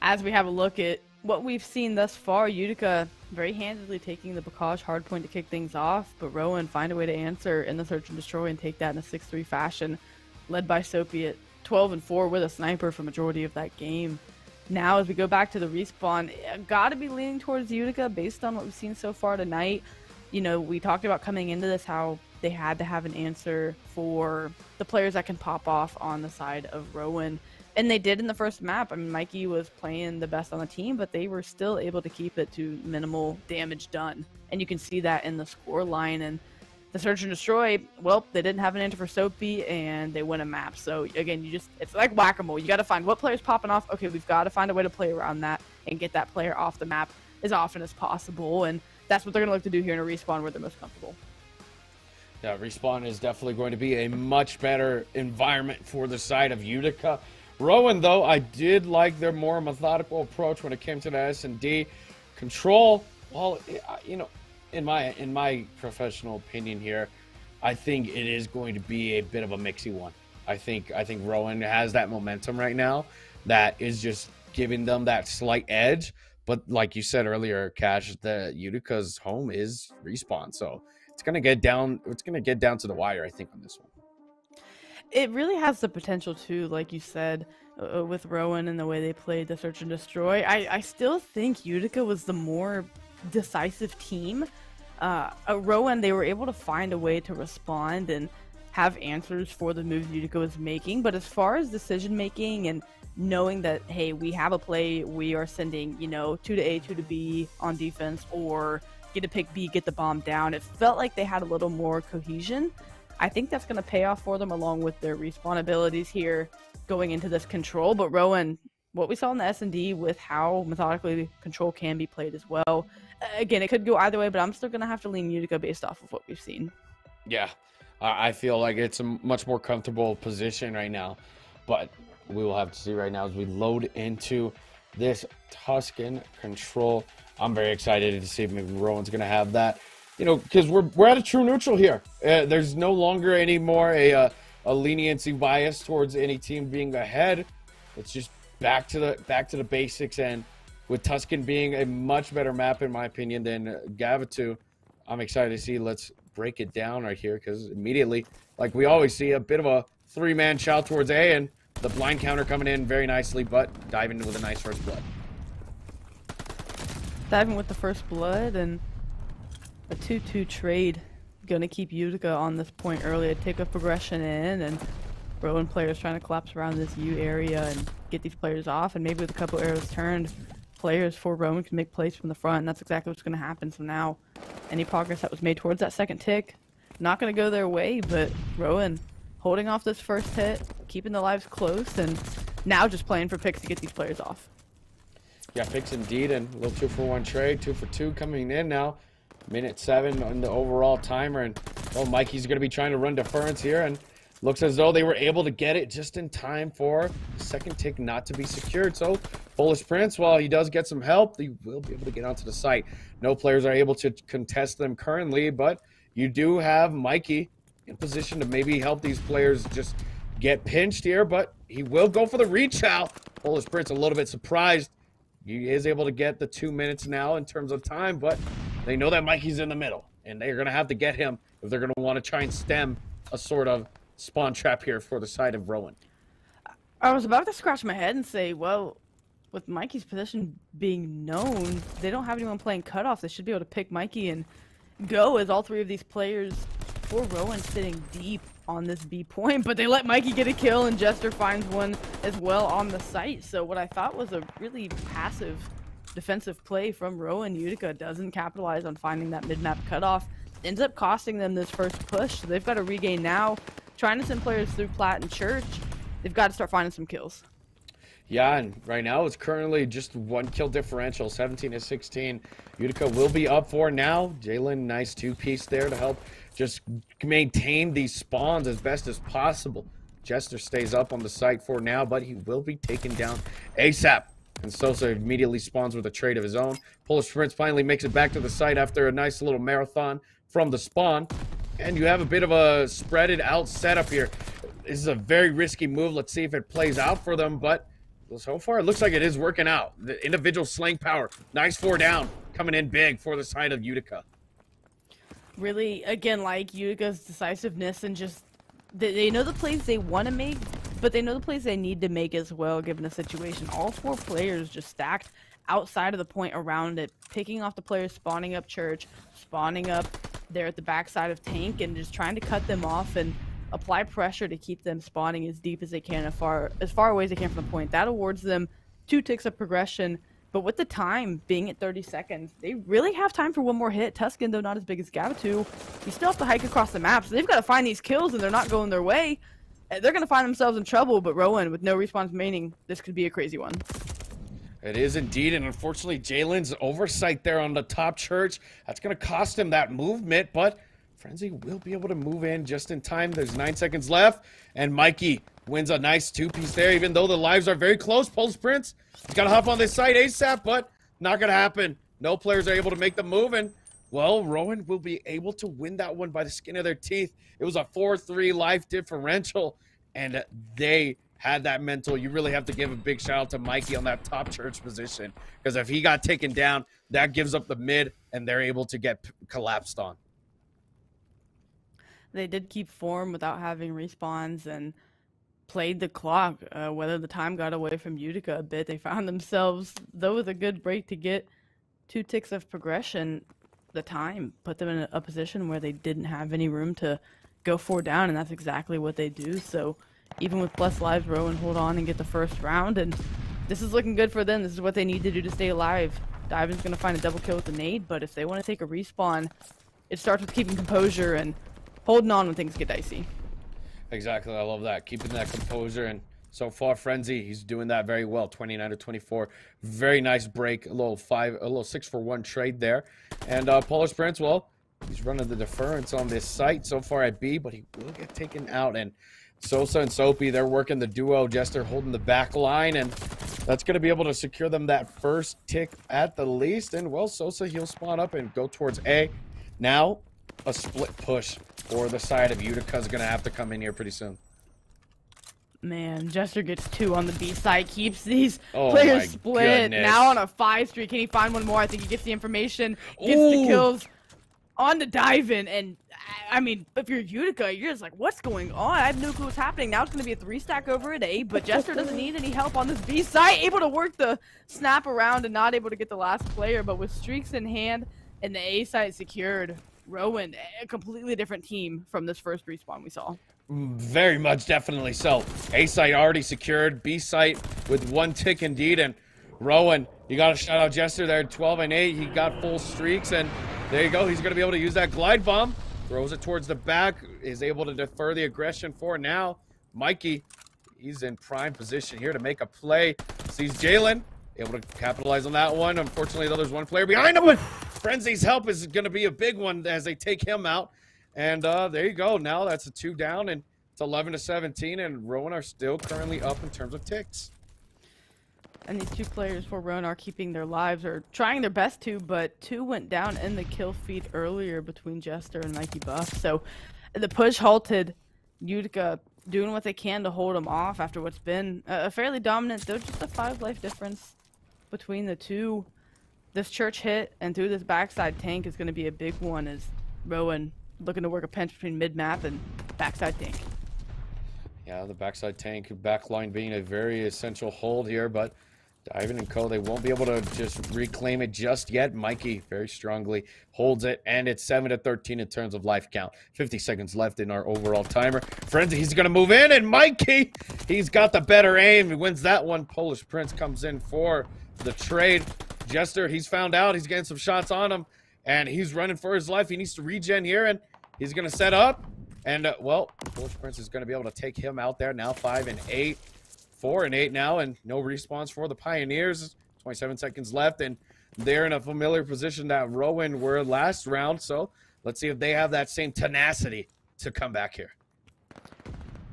[SPEAKER 2] as we have a look at what we've seen thus far, Utica very handedly taking the Bacage hardpoint to kick things off, but Rowan find a way to answer in the search and destroy and take that in a 6-3 fashion, led by Soapy at 12-4 with a sniper for majority of that game. Now as we go back to the respawn, gotta be leaning towards Utica based on what we've seen so far tonight. You know, we talked about coming into this how they had to have an answer for the players that can pop off on the side of Rowan. And they did in the first map. I mean, Mikey was playing the best on the team, but they were still able to keep it to minimal damage done. And you can see that in the score line. And the search and destroy, well, they didn't have an answer for Soapy, and they win a map. So again, it's like whack-a-mole. You got to find what player's popping off. Okay, we've got to find a way to play around that and get that player off the map as often as possible. And that's what they're going to look to do here in a respawn where they're most comfortable.
[SPEAKER 1] Yeah, respawn is definitely going to be a much better environment for the side of Utica. Rowan, though, I did like their more methodical approach when it came to the S&D. Control, well, you know, in my professional opinion here, I think it is going to be a bit of a mixy one. I think Rowan has that momentum right now that is just giving them that slight edge. But like you said earlier, Cash, the Utica's home is respawn, so it's gonna get down. It's gonna get down to the wire, I think, on this one.
[SPEAKER 2] It really has the potential to, like you said, with Rowan and the way they played the search and destroy. I still think Utica was the more decisive team. Rowan, they were able to find a way to respond and have answers for the moves Utica was making. But as far as decision making and knowing that, hey, we have a play, we are sending, 2 to A, 2 to B on defense, or get to pick B, get the bomb down, it felt like they had a little more cohesion. I think that's going to pay off for them along with their respawn abilities here going into this control. But Rowan, what we saw in the S&D with how methodically control can be played as well. Again, it could go either way, but I'm still going to have to lean Utica based off of what we've seen.
[SPEAKER 1] Yeah, I feel like it's a much more comfortable position right now. But we will have to see right now as we load into this Tuscan control. I'm very excited to see if maybe Rowan's going to have that. Because we're at a true neutral here. There's no longer anymore a leniency bias towards any team being ahead. It's just back to the basics. And with Tuscan being a much better map, in my opinion, than Gavitu, I'm excited to see. Let's break it down right here, because immediately, like we always see, a bit of a 3-man shout towards A, and the blind counter coming in very nicely, but diving with a nice first blood.
[SPEAKER 2] Diving with the first blood, and a 2-2 trade. Gonna keep Utica on this point early. Take a progression in, and Rowan players trying to collapse around this U area and get these players off, and maybe with a couple arrows turned, players for Rowan can make plays from the front, and that's exactly what's going to happen. So now, any progress that was made towards that second tick, not going to go their way, but Rowan holding off this first hit, keeping the lives close, and now just playing for picks to get these players off.
[SPEAKER 1] Yeah, picks indeed, and a little 2-for-1 trade, 2-for-2 coming in now. Minute 7 on the overall timer, and Mikey's going to be trying to run deference here, and looks as though they were able to get it just in time for the second tick not to be secured. So Polish Prince, while he does get some help, he will be able to get onto the site. No players are able to contest them currently, but you do have Mikey in position to maybe help these players just get pinched here, but he will go for the reach out. Polish Prince a little bit surprised. He is able to get the 2 minutes now in terms of time, but they know that Mikey's in the middle, and they're going to have to get him if they're going to want to try and stem a sort of spawn trap here for the side of Rowan.
[SPEAKER 2] I was about to scratch my head and say, well, with Mikey's position being known, they don't have anyone playing cutoff. They should be able to pick Mikey and go, as all 3 of these players for Rowan sitting deep on this B point, but they let Mikey get a kill, and Jester finds one as well on the site. So what I thought was a really passive defensive play from Rowan, Utica doesn't capitalize on finding that mid-map cutoff. Ends up costing them this first push, so they've got to regain now. Trying to send players through Platt and Church, they've got to start finding some kills.
[SPEAKER 1] Yeah, and right now it's currently just 1 kill differential, 17-16. Utica will be up for now. Jalen, nice two-piece there to help just maintain these spawns as best as possible. Jester stays up on the site for now, but he will be taken down ASAP. And Sosa immediately spawns with a trade of his own. Polish Prince finally makes it back to the site after a nice little marathon from the spawn. And you have a bit of a spreaded out setup here. This is a very risky move. Let's see if it plays out for them, but so far, it looks like it is working out. The individual slaying power. Nice 4 down. Coming in big for the side of Utica.
[SPEAKER 2] Really, again, like Utica's decisiveness and just... They know the plays they want to make, but they know the plays they need to make as well, given the situation. All 4 players just stacked outside of the point around it, picking off the players, spawning up Church, spawning up there at the backside of Tank, and just trying to cut them off and apply pressure to keep them spawning as deep as they can, as far away as they can from the point. That awards them 2 ticks of progression, but with the time being at 30 seconds, they really have time for one more hit. Tuscan, though not as big as Gavatu, you still have to hike across the map, so they've got to find these kills, and they're not going their way. They're going to find themselves in trouble, but Rowan, with no respawns remaining, this could be a crazy one.
[SPEAKER 1] It is indeed, and unfortunately, Jalen's oversight there on the top Church, that's going to cost him that movement, but Frenzy will be able to move in just in time. There's 9 seconds left, and Mikey wins a nice 2-piece there, even though the lives are very close. Polish Prince, he's got to hop on this site ASAP, but not going to happen. No players are able to make the move, and, well, Rowan will be able to win that one by the skin of their teeth. It was a 4-3 life differential, and they had that mental. You really have to give a big shout out to Mikey on that top Church position, because if he got taken down, that gives up the mid, and they're able to get collapsed on.
[SPEAKER 2] They did keep form without having respawns and played the clock. Whether the time got away from Utica a bit, they found themselves, though with a good break to get 2 ticks of progression, the time put them in a position where they didn't have any room to go 4 down, and that's exactly what they do. So even with less lives, Rowan hold on and get the first round, and this is looking good for them. This is what they need to do to stay alive. Divin's going to find a double kill with the nade, but if they want to take a respawn, it starts with keeping composure and holding on when things get dicey.
[SPEAKER 1] Exactly, I love that. Keeping that composure, and so far, Frenzy, he's doing that very well. 29-24, very nice break. A little 6-for-1 trade there, and Polish Prince, well, he's running the deference on this site so far at B, but he will get taken out. And Sosa and Soapy, they're working the duo. Jester holding the back line, and that's going to be able to secure them that first tick at the least. And, well, Sosa, he'll spawn up and go towards A. Now, a split push for the side of Utica is going to have to come in here pretty soon.
[SPEAKER 2] Man, Jester gets 2 on the B side, keeps these players split.
[SPEAKER 1] Goodness.
[SPEAKER 2] Now on a 5 streak. Can he find one more? I think he gets the information, gets the kills on the dive-in. And, I mean, if you're Utica, you're just like, what's going on? I have no clue what's happening. Now it's going to be a 3-stack over at A, but Jester doesn't need any help on this B side. Able to work the snap around and not able to get the last player, but with streaks in hand and the A side secured, Rowan, a completely different team from this first respawn we saw.
[SPEAKER 1] Very much, definitely so. A site already secured, B site with 1 tick indeed, and Rowan, you got to shout out Jester there, 12-8. He got full streaks, and there you go. He's going to be able to use that glide bomb. Throws it towards the back, is able to defer the aggression for now. Mikey, he's in prime position here to make a play. Sees Jalen, able to capitalize on that one. Unfortunately, though, there's 1 player behind him, but Frenzy's help is going to be a big one as they take him out. And there you go. Now that's a 2 down, and it's 11-17, and Rowan are still currently up in terms of ticks.
[SPEAKER 2] And these 2 players for Rowan are keeping their lives, or trying their best to, but 2 went down in the kill feed earlier between Jester and Mikey Buff. So the push halted. Utica doing what they can to hold them off after what's been a fairly dominant, though just a 5 life difference between the 2. This Church hit and through this backside tank is going to be a big one, as Rowan looking to work a pinch between mid-map and backside tank.
[SPEAKER 1] Yeah, the backside tank, backline being a very essential hold here, but Ivan and Co, they won't be able to just reclaim it just yet. Mikey very strongly holds it, and it's 7-13 in terms of life count. 50 seconds left in our overall timer. Frenzy, he's going to move in, and Mikey, he's got the better aim. He wins that one. Polish Prince comes in for the trade. Jester, he's found out. He's getting some shots on him, and he's running for his life. He needs to regen here, and he's going to set up. And, well, Polish Prince is going to be able to take him out there. Now 5-8. 4 and 8 now, and no response for the Pioneers. 27 seconds left, and they're in a familiar position that Rowan were last round. So let's see if they have that same tenacity to come back here.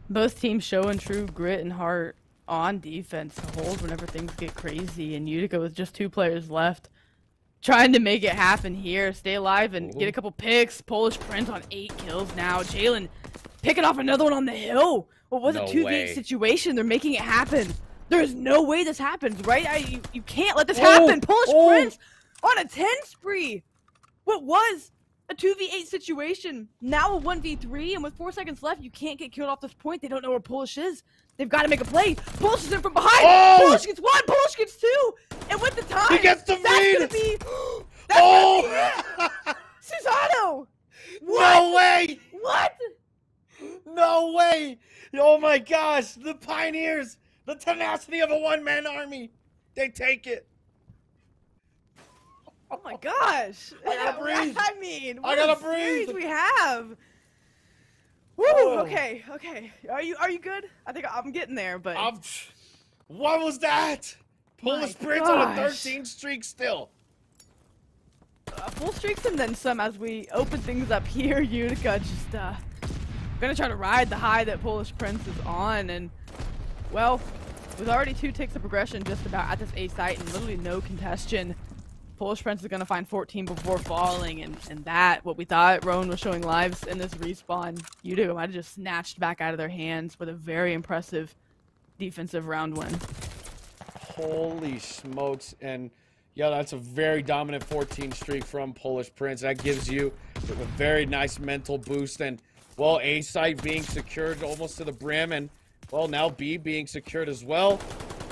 [SPEAKER 2] Both teams showing true grit and heart on defense to hold whenever things get crazy. And Utica with just 2 players left, trying to make it happen here, stay alive and get a couple picks. Polish Prince on 8 kills now. Jalen picking off another one on the hill. What was a 2v8 situation? They're making it happen. There's no way this happens, right? You can't let this happen. Polish Prince on a 10 spree. What was a 2v8 situation, now a 1v3, and with 4 seconds left, you can't get killed off this point. They don't know where Polish is. They've got to make a play. Polish is in from behind. Polish gets 1, Polish gets 2, and with the time,
[SPEAKER 1] he gets the
[SPEAKER 2] that's
[SPEAKER 1] gonna
[SPEAKER 2] be it. Susano!
[SPEAKER 1] No way!
[SPEAKER 2] What?
[SPEAKER 1] No way! Oh my gosh, the Pioneers, the tenacity of a one-man army. They take it.
[SPEAKER 2] Oh my gosh.
[SPEAKER 1] I gotta breathe.
[SPEAKER 2] I mean,
[SPEAKER 1] I gotta breathe.
[SPEAKER 2] We have. Woo!
[SPEAKER 1] Oh.
[SPEAKER 2] Okay. Are you good? I think I'm getting there, but
[SPEAKER 1] what was that? Polish Prince on a 13 streak still.
[SPEAKER 2] Full streaks and then some as we open things up here. Utica just gonna try to ride the high that Polish Prince is on, and well, with already 2 ticks of progression just about at this A site and literally no congestion, Polish Prince is going to find 14 before falling, and that, what we thought Rowan was showing lives in this respawn, Utica might have just snatched back out of their hands with a very impressive defensive round win.
[SPEAKER 1] Holy smokes, and yeah, that's a very dominant 14 streak from Polish Prince. That gives you a very nice mental boost, and well, A site being secured almost to the brim, and well, now B being secured as well.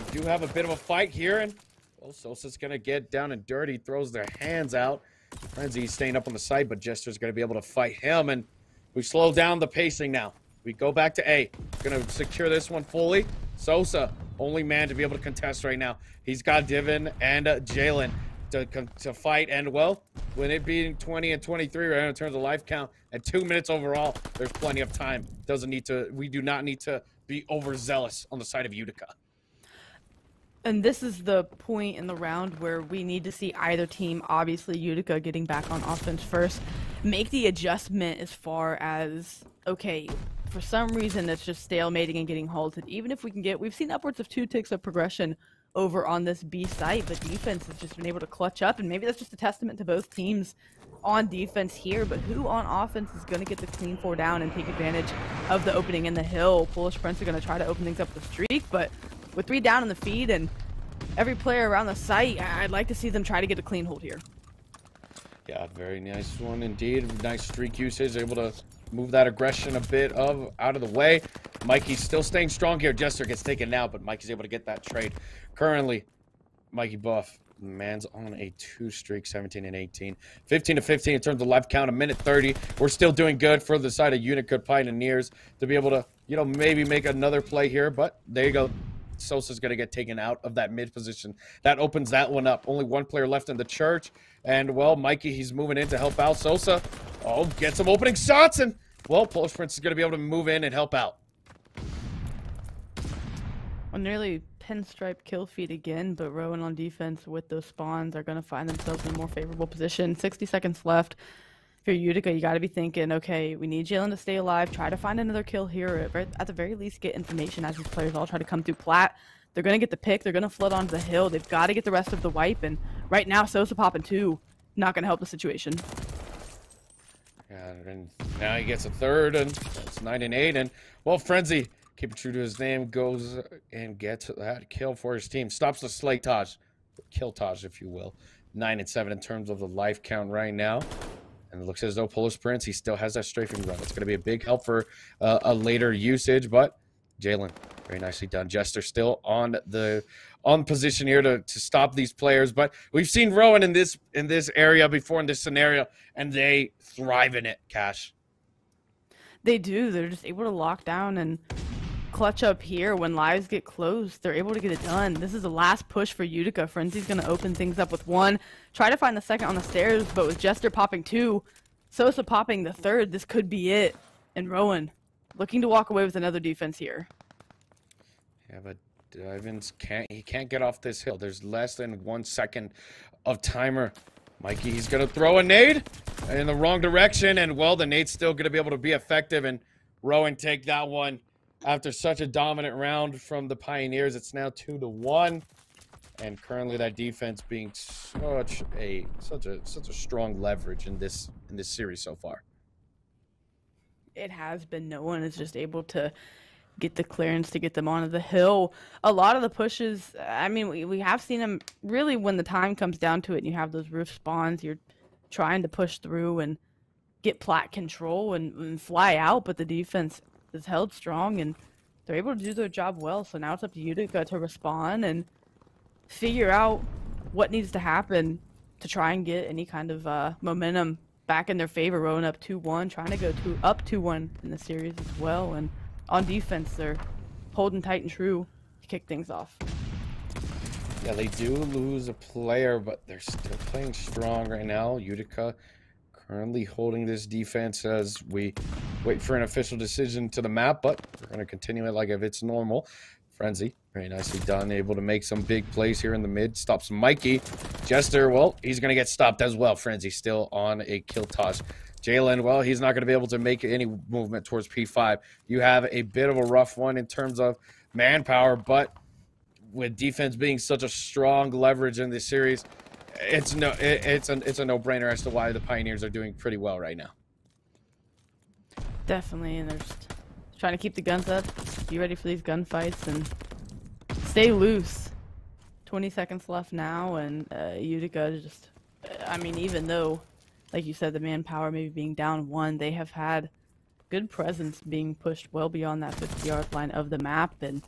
[SPEAKER 1] We do have a bit of a fight here, and well, Sosa's gonna get down and dirty, throws their hands out. Frenzy's staying up on the side, but Jester's gonna be able to fight him, and we slow down the pacing now. We go back to A. Gonna secure this one fully. Sosa, only man to be able to contest right now. He's got Divin and Jalen to fight, and well, when it being 20 and 23 right now in terms of life count, at 2 minutes overall, there's plenty of time. We do not need to be overzealous on the side of Utica.
[SPEAKER 2] And this is the point in the round where we need to see either team, obviously Utica getting back on offense first, make the adjustment as far as, okay, for some reason it's just stalemating and getting halted. Even if we can we've seen upwards of 2 ticks of progression over on this B site, but defense has just been able to clutch up, and maybe that's just a testament to both teams on defense here, but who on offense is going to get the clean 4 down and take advantage of the opening in the hill? Polish Prince are going to try to open things up with a streak, but with 3 down in the feed and every player around the site, I'd like to see them try to get a clean hold here.
[SPEAKER 1] Yeah, very nice one indeed. Nice streak usage, able to move that aggression a bit out of the way. Mikey's still staying strong here. Jester gets taken out, but Mikey's able to get that trade. Currently, Mikey Buff, man's on a 2 streak, 17 and 18. 15 to 15 in terms of life count, a minute 30. We're still doing good for the side of Utica Pioneers to be able to, you know, maybe make another play here, but there you go. Sosa's going to get taken out of that mid position. That opens that one up. Only 1 player left in the church. And, well, Mikey, he's moving in to help out. Sosa, get some opening shots. And, well, Polish Prince is going to be able to move in and help out.
[SPEAKER 2] Well, nearly pinstripe kill feed again, but Rowan on defense with those spawns are going to find themselves in a more favorable position. 60 seconds left. If you're Utica, you got to be thinking, okay, we need Jalen to stay alive. Try to find another kill here. At the very least, get information as these players all try to come through plat. They're going to get the pick. They're going to flood onto the hill. They've got to get the rest of the wipe. And right now, Sosa popping 2. Not going to help the situation.
[SPEAKER 1] Yeah, and now he gets a 3rd, and it's 9 and 8. And, well, Frenzy, keeping true to his name, goes and gets that kill for his team. Stops the slaytage. Killtage, if you will. 9 and 7 in terms of the life count right now. And it looks as though Polish Prince, he still has that strafing run. It's going to be a big help for a later usage, but Jalen, very nicely done. Jester still on position here to stop these players, but we've seen Rowan in this area before in this scenario, and they thrive in it, Cash.
[SPEAKER 2] They do. They're just able to lock down and clutch up here. When lives get close, they're able to get it done. This is the last push for Utica. Frenzy's going to open things up with 1. Try to find the 2nd on the stairs, but with Jester popping 2, Sosa popping the 3rd, this could be it. And Rowan looking to walk away with another defense here.
[SPEAKER 1] Yeah, but Evans can't get off this hill. There's less than 1 second of timer. Mikey, he's gonna throw a nade in the wrong direction, and well, the nade's still gonna be able to be effective, and Rowan take that one after such a dominant round from the Pioneers. It's now 2-1, and currently that defense being such a strong leverage in this series so far.
[SPEAKER 2] It has been. No one is just able to get the clearance to get them onto the hill. A lot of the pushes, I mean, we have seen them really when the time comes down to it and you have those roof spawns, you're trying to push through and get plat control and fly out, but the defense is held strong and they're able to do their job well. So now it's up to Utica to respond and figure out what needs to happen to try and get any kind of momentum back in their favor. Rowan up 2-1, trying to go up 2-1 in the series as well. And on defense, they're holding tight and true to kick things off.
[SPEAKER 1] Yeah, they do lose a player, but they're still playing strong right now. Utica currently holding this defense as we wait for an official decision to the map, but we're going to continue it like if it's normal. Frenzy, very nicely done, able to make some big plays here in the mid. Stops Mikey. Jester, well, he's going to get stopped as well. Frenzy still on a kill toss. Jalen, well, he's not going to be able to make any movement towards P5. You have a bit of a rough one in terms of manpower, but with defense being such a strong leverage in this series, it's a no-brainer as to why the Pioneers are doing pretty well right now.
[SPEAKER 2] Definitely, and they're just trying to keep the guns up, be ready for these gunfights, and stay loose. 20 seconds left now, and Utica just, I mean, even though, like you said, the manpower maybe being down 1, they have had good presence being pushed well beyond that 50-yard line of the map. And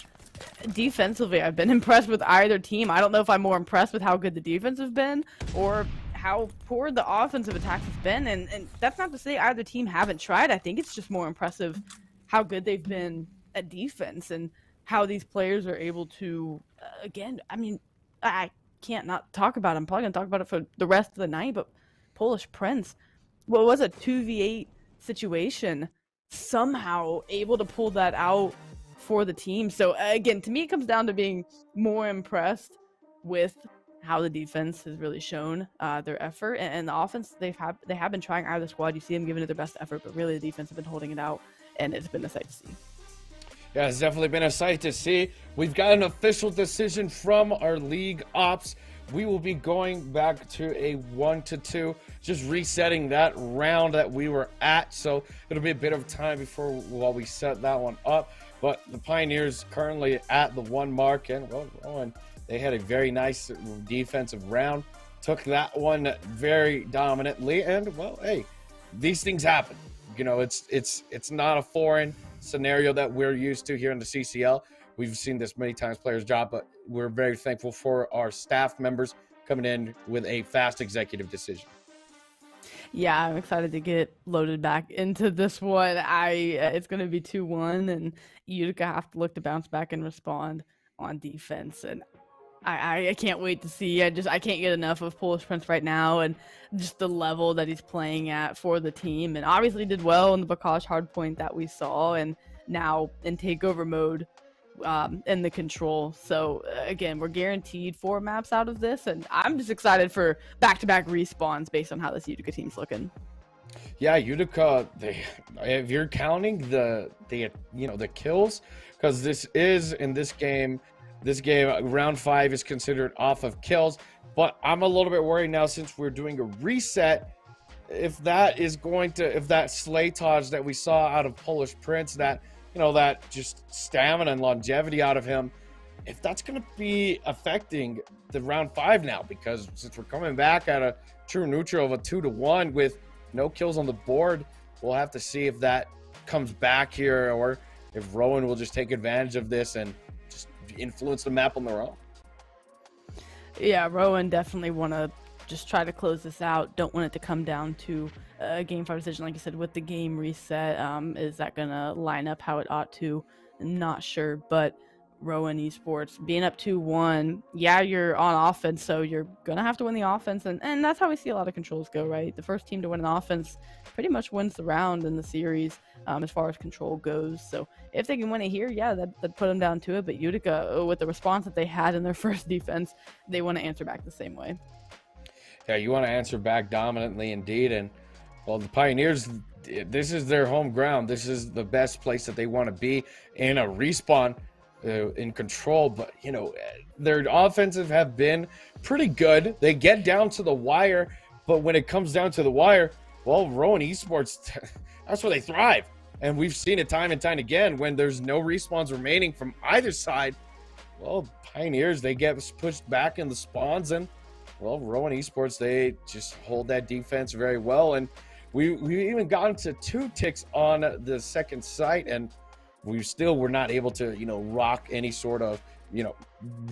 [SPEAKER 2] defensively, I've been impressed with either team. I don't know if I'm more impressed with how good the defense have been or how poor the offensive attacks have been. And that's not to say either team haven't tried. I think it's just more impressive how good they've been at defense and how these players are able to, again, I mean, I can't not talk about it. I'm probably going to talk about it for the rest of the night, but Polish Prince, what was a 2v8 situation, somehow able to pull that out for the team. So again, to me, it comes down to being more impressed with how the defense has really shown their effort, and the offense they have been trying either squad. You see them giving it their best effort, but really the defense have been holding it out, and it's been a sight to see.
[SPEAKER 1] Yeah, it's definitely been a sight to see. We've got an official decision from our league ops. We will be going back to a 1-2, just resetting that round that we were at. So it'll be a bit of time while we set that one up. But the Pioneers currently at the 1 mark, and well, Rowan, they had a very nice defensive round. Took that one very dominantly, and well, hey, these things happen. You know, it's not a foreign scenario that we're used to here in the CCL. We've seen this many times, players drop, but we're very thankful for our staff members coming in with a fast executive decision.
[SPEAKER 2] Yeah, I'm excited to get loaded back into this one. It's going to be 2-1, and Utica have to look to bounce back and respond on defense. And I can't wait to see. I can't get enough of Polish Prince right now, and just the level that he's playing at for the team. And obviously did well in the Bakash hardpoint that we saw, and now in takeover mode in the control. So again, we're guaranteed 4 maps out of this, and I'm just excited for back-to-back respawns based on how this Utica team's looking.
[SPEAKER 1] Yeah, Utica, if you're counting the kills, because this game round 5 is considered off of kills, but I'm a little bit worried now since we're doing a reset if that slaytage that we saw out of Polish Prince, that just stamina and longevity out of him, if that's going to be affecting the round 5 now, because since we're coming back at a true neutral of a 2-1 with no kills on the board, we'll have to see if that comes back here or if Rowan will just take advantage of this and just influence the map on their own.
[SPEAKER 2] Yeah, Rowan definitely want to just try to close this out. Don't want it to come down to a game 5 decision, like you said, with the game reset. Is that going to line up how it ought to? Not sure, but Rowan Esports being up 2-1. Yeah, you're on offense, so you're gonna have to win the offense, and that's how we see a lot of controls go, right? The first team to win an offense pretty much wins the round in the series, as far as control goes. So if they can win it here, yeah, that'd put them down to it. But Utica, with the response that they had in their first defense, they want to answer back the same way.
[SPEAKER 1] Yeah, you want to answer back dominantly indeed. And, well, the Pioneers, this is their home ground. This is the best place that they want to be in a respawn, in control. But, you know, their offensive have been pretty good. They get down to the wire, but when it comes down to the wire, well, Rowan Esports, that's where they thrive. And we've seen it time and time again when there's no respawns remaining from either side. Well, Pioneers, they get pushed back in the spawns, and, well, Rowan Esports, they just hold that defense very well. And we even got into 2 ticks on the second site, and we still were not able to, you know, rock any sort of, you know,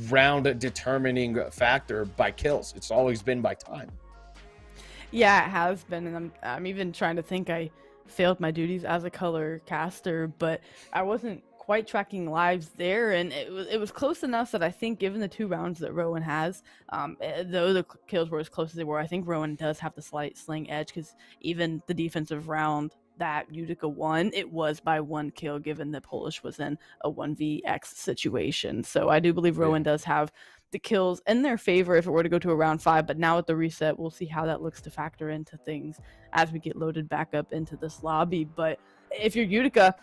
[SPEAKER 1] round determining factor by kills. It's always been by time.
[SPEAKER 2] Yeah, it has been, and I'm even trying to think. I failed my duties as a color caster, but I wasn't quite tracking lives there, and it was close enough that I think, given the 2 rounds that Rowan has, though the kills were as close as they were, I think Rowan does have the slight sling edge, because even the defensive round that Utica won, it was by 1 kill, given that Polish was in a 1vx situation. So I do believe Rowan does have the kills in their favor if it were to go to a round 5, but now with the reset, we'll see how that looks to factor into things as we get loaded back up into this lobby. But if you're Utica,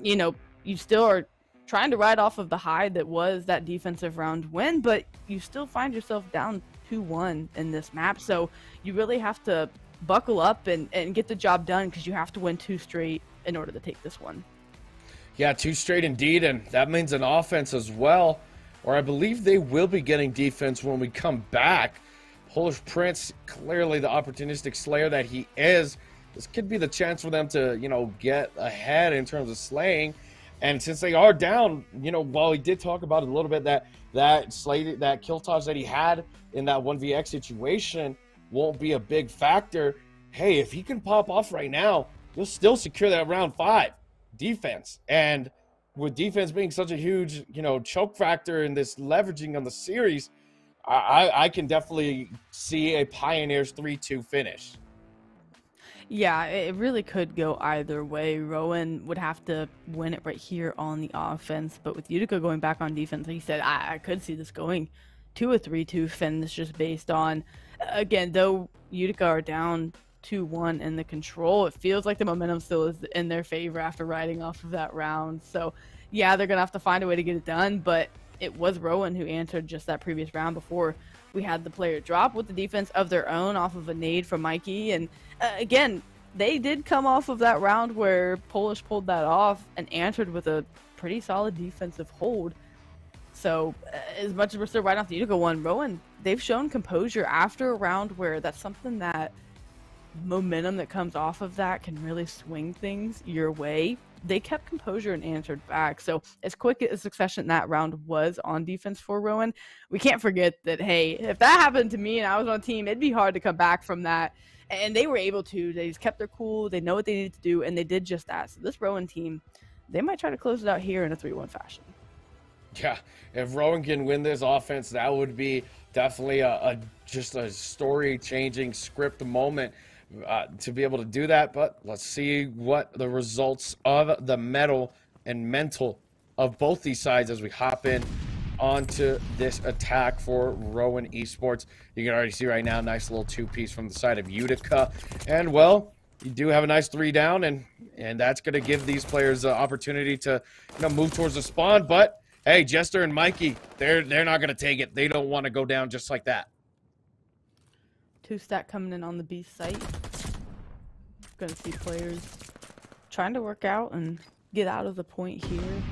[SPEAKER 2] you know, you still are trying to ride off of the high that was that defensive round win, but you still find yourself down 2-1 in this map. So you really have to buckle up and get the job done, because you have to win 2 straight in order to take this one.
[SPEAKER 1] Yeah, 2 straight indeed, and that means an offense as well, or I believe they will be getting defense when we come back. Polish Prince, clearly the opportunistic slayer that he is, this could be the chance for them to, you know, get ahead in terms of slaying. And since they are down, you know, while he did talk about it a little bit, that kill toss that he had in that 1vx situation won't be a big factor. Hey, if he can pop off right now, you'll still secure that round 5 defense. And with defense being such a huge, you know, choke factor in this leveraging on the series, I can definitely see a Pioneers 3-2 finish.
[SPEAKER 2] Yeah, it really could go either way. Rowan would have to win it right here on the offense, but with Utica going back on defense, like he said, I could see this going to a 3-2 finish, just based on, again, though Utica are down 2-1 in the control, it feels like the momentum still is in their favor after riding off of that round. So yeah, they're gonna have to find a way to get it done, but it was Rowan who answered just that previous round before we had the player drop with the defense of their own off of a nade from Mikey. And again, they did come off of that round where Polish pulled that off and answered with a pretty solid defensive hold. So as much as we're still right off the Utica one, Rowan, they've shown composure after a round where that's something that momentum that comes off of that can really swing things your way. They kept composure and answered back. So as quick a succession that round was on defense for Rowan, we can't forget that, hey, if that happened to me and I was on a team, it'd be hard to come back from that. And they were able to. They just kept their cool. They know what they needed to do, and they did just that. So this Rowan team, they might try to close it out here in a 3-1 fashion.
[SPEAKER 1] Yeah, if Rowan can win this offense, that would be definitely just a story-changing script moment to be able to do that. But let's see what the results of the medal and mental of both these sides as we hop in onto this attack for Rowan Esports. You can already see right now, nice little 2-piece from the side of Utica. And, well, you do have a nice 3 down, and that's going to give these players the opportunity to, you know, move towards the spawn. But, hey, Jester and Mikey, they're not going to take it. They don't want to go down just like that.
[SPEAKER 2] 2-stack coming in on the B site. Gonna see players trying to work out and get out of the point here.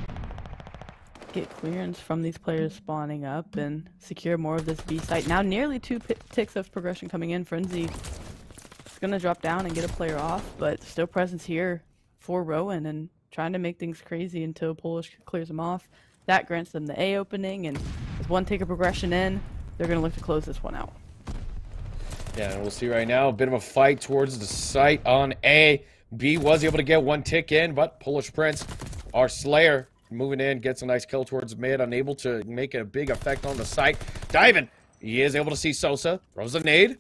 [SPEAKER 2] Get clearance from these players spawning up and secure more of this B site. Now nearly 2 ticks of progression coming in. Frenzy is gonna drop down and get a player off, but still presence here for Rowan and trying to make things crazy until Polish clears them off. That grants them the A opening, and with 1 tick of progression in, they're gonna look to close this one out.
[SPEAKER 1] Yeah, and we'll see right now a bit of a fight towards the site on A. B was able to get 1 tick in, but Polish Prince, our Slayer, moving in, gets a nice kill towards mid, unable to make a big effect on the site. Diving. He is able to see Sosa. Throws a nade.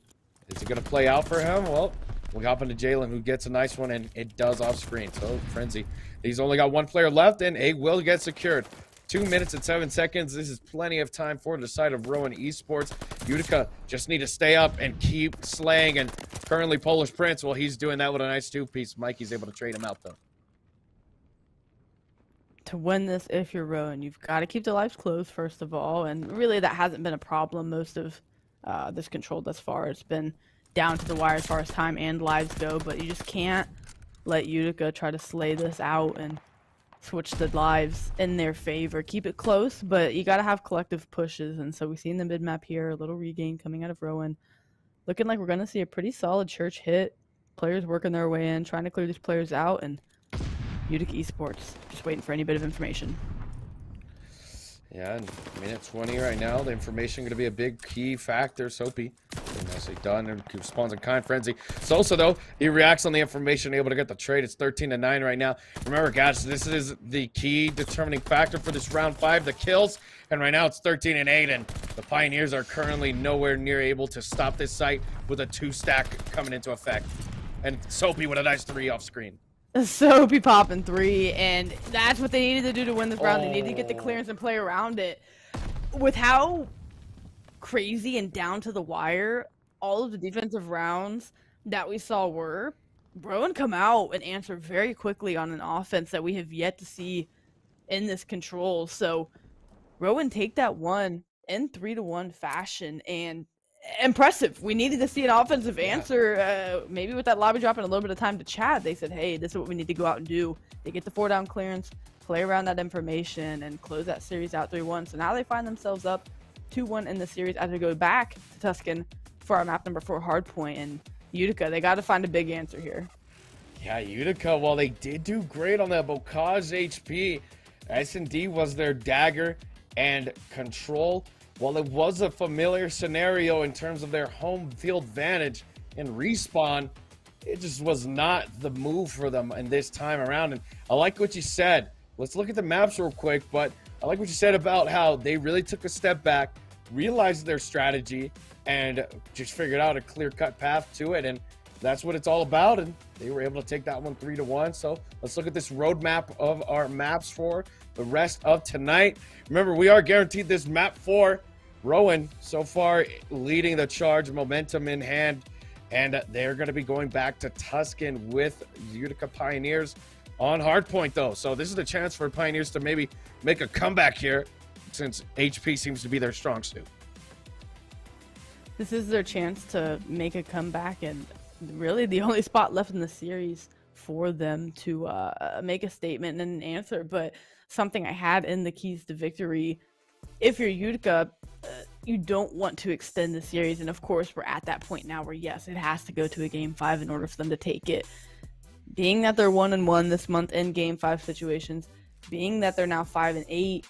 [SPEAKER 1] Is it going to play out for him? Well, we hop into Jalen, who gets a nice one, and it does off screen. So, Frenzy. He's only got one player left, and A will get secured. 2 minutes and 7 seconds. This is plenty of time for the side of Rowan Esports. Utica just need to stay up and keep slaying. And currently Polish Prince, well, he's doing that with a nice two-piece. Mikey's able to trade him out, though.
[SPEAKER 2] To win this, if you're Rowan, you've got to keep the lives close, first of all. And really, that hasn't been a problem most of this control thus far. It's been down to the wire as far as time and lives go. But you just can't let Utica try to slay this out and switch the lives in their favor. Keep it close, but you got to have collective pushes. And so we see in the mid-map here, a little regain coming out of Rowan. Looking like we're going to see a pretty solid church hit. Players working their way in, trying to clear these players out, and Utica Esports just waiting for any bit of information.
[SPEAKER 1] Yeah, and minute 20 right now. The information going to be a big key factor. Soapy, nicely done, and responds in kind frenzy. Sosa, though, he reacts on the information, able to get the trade. It's 13-9 right now. Remember, guys, this is the key determining factor for this round 5, the kills. And right now it's 13-8, and the Pioneers are currently nowhere near able to stop this site with a 2-stack coming into effect. And Soapy with a nice 3 off screen.
[SPEAKER 2] Soapy popping 3, and that's what they needed to do to win this round. They needed to get the clearance and play around it. With how crazy and down to the wire all of the defensive rounds that we saw were, Rowan come out and answer very quickly on an offense that we have yet to see in this control. So Rowan take that one in 3-1 fashion, and impressive. We needed to see an offensive answer. Maybe with that lobby drop and a little bit of time to chat, they said, hey, this is what we need to go out and do. They get the 4-down clearance, play around that information, and close that series out 3-1. So now they find themselves up 2-1 in the series as we go back to Tuscan for our map number 4 hardpoint. And Utica, they got to find a big answer here.
[SPEAKER 1] Yeah, Utica, while they did do great on that Bocage HP, S&D was their dagger and control. While it was a familiar scenario in terms of their home field advantage and respawn, it just was not the move for them in this time around. And I like what you said. Let's look at the maps real quick, but I like what you said about how they really took a step back, realized their strategy, and just figured out a clear-cut path to it. And that's what it's all about, and they were able to take that one 3-1. So let's look at this roadmap of our maps for the rest of tonight. Remember, we are guaranteed this map 4. Rowan so far leading the charge, momentum in hand, and they're going to be going back to Tuscan with Utica Pioneers on hardpoint, though. So this is the chance for Pioneers to maybe make a comeback here, since HP seems to be their strong suit.
[SPEAKER 2] This is their chance to make a comeback, and really the only spot left in the series for them to make a statement and an answer. But something I had in the keys to victory, if you're Utica, you don't want to extend the series. And of course, we're at that point now where, yes, it has to go to a game 5 in order for them to take it. Being that they're 1-1 this month in game 5 situations, being that they're now 5-8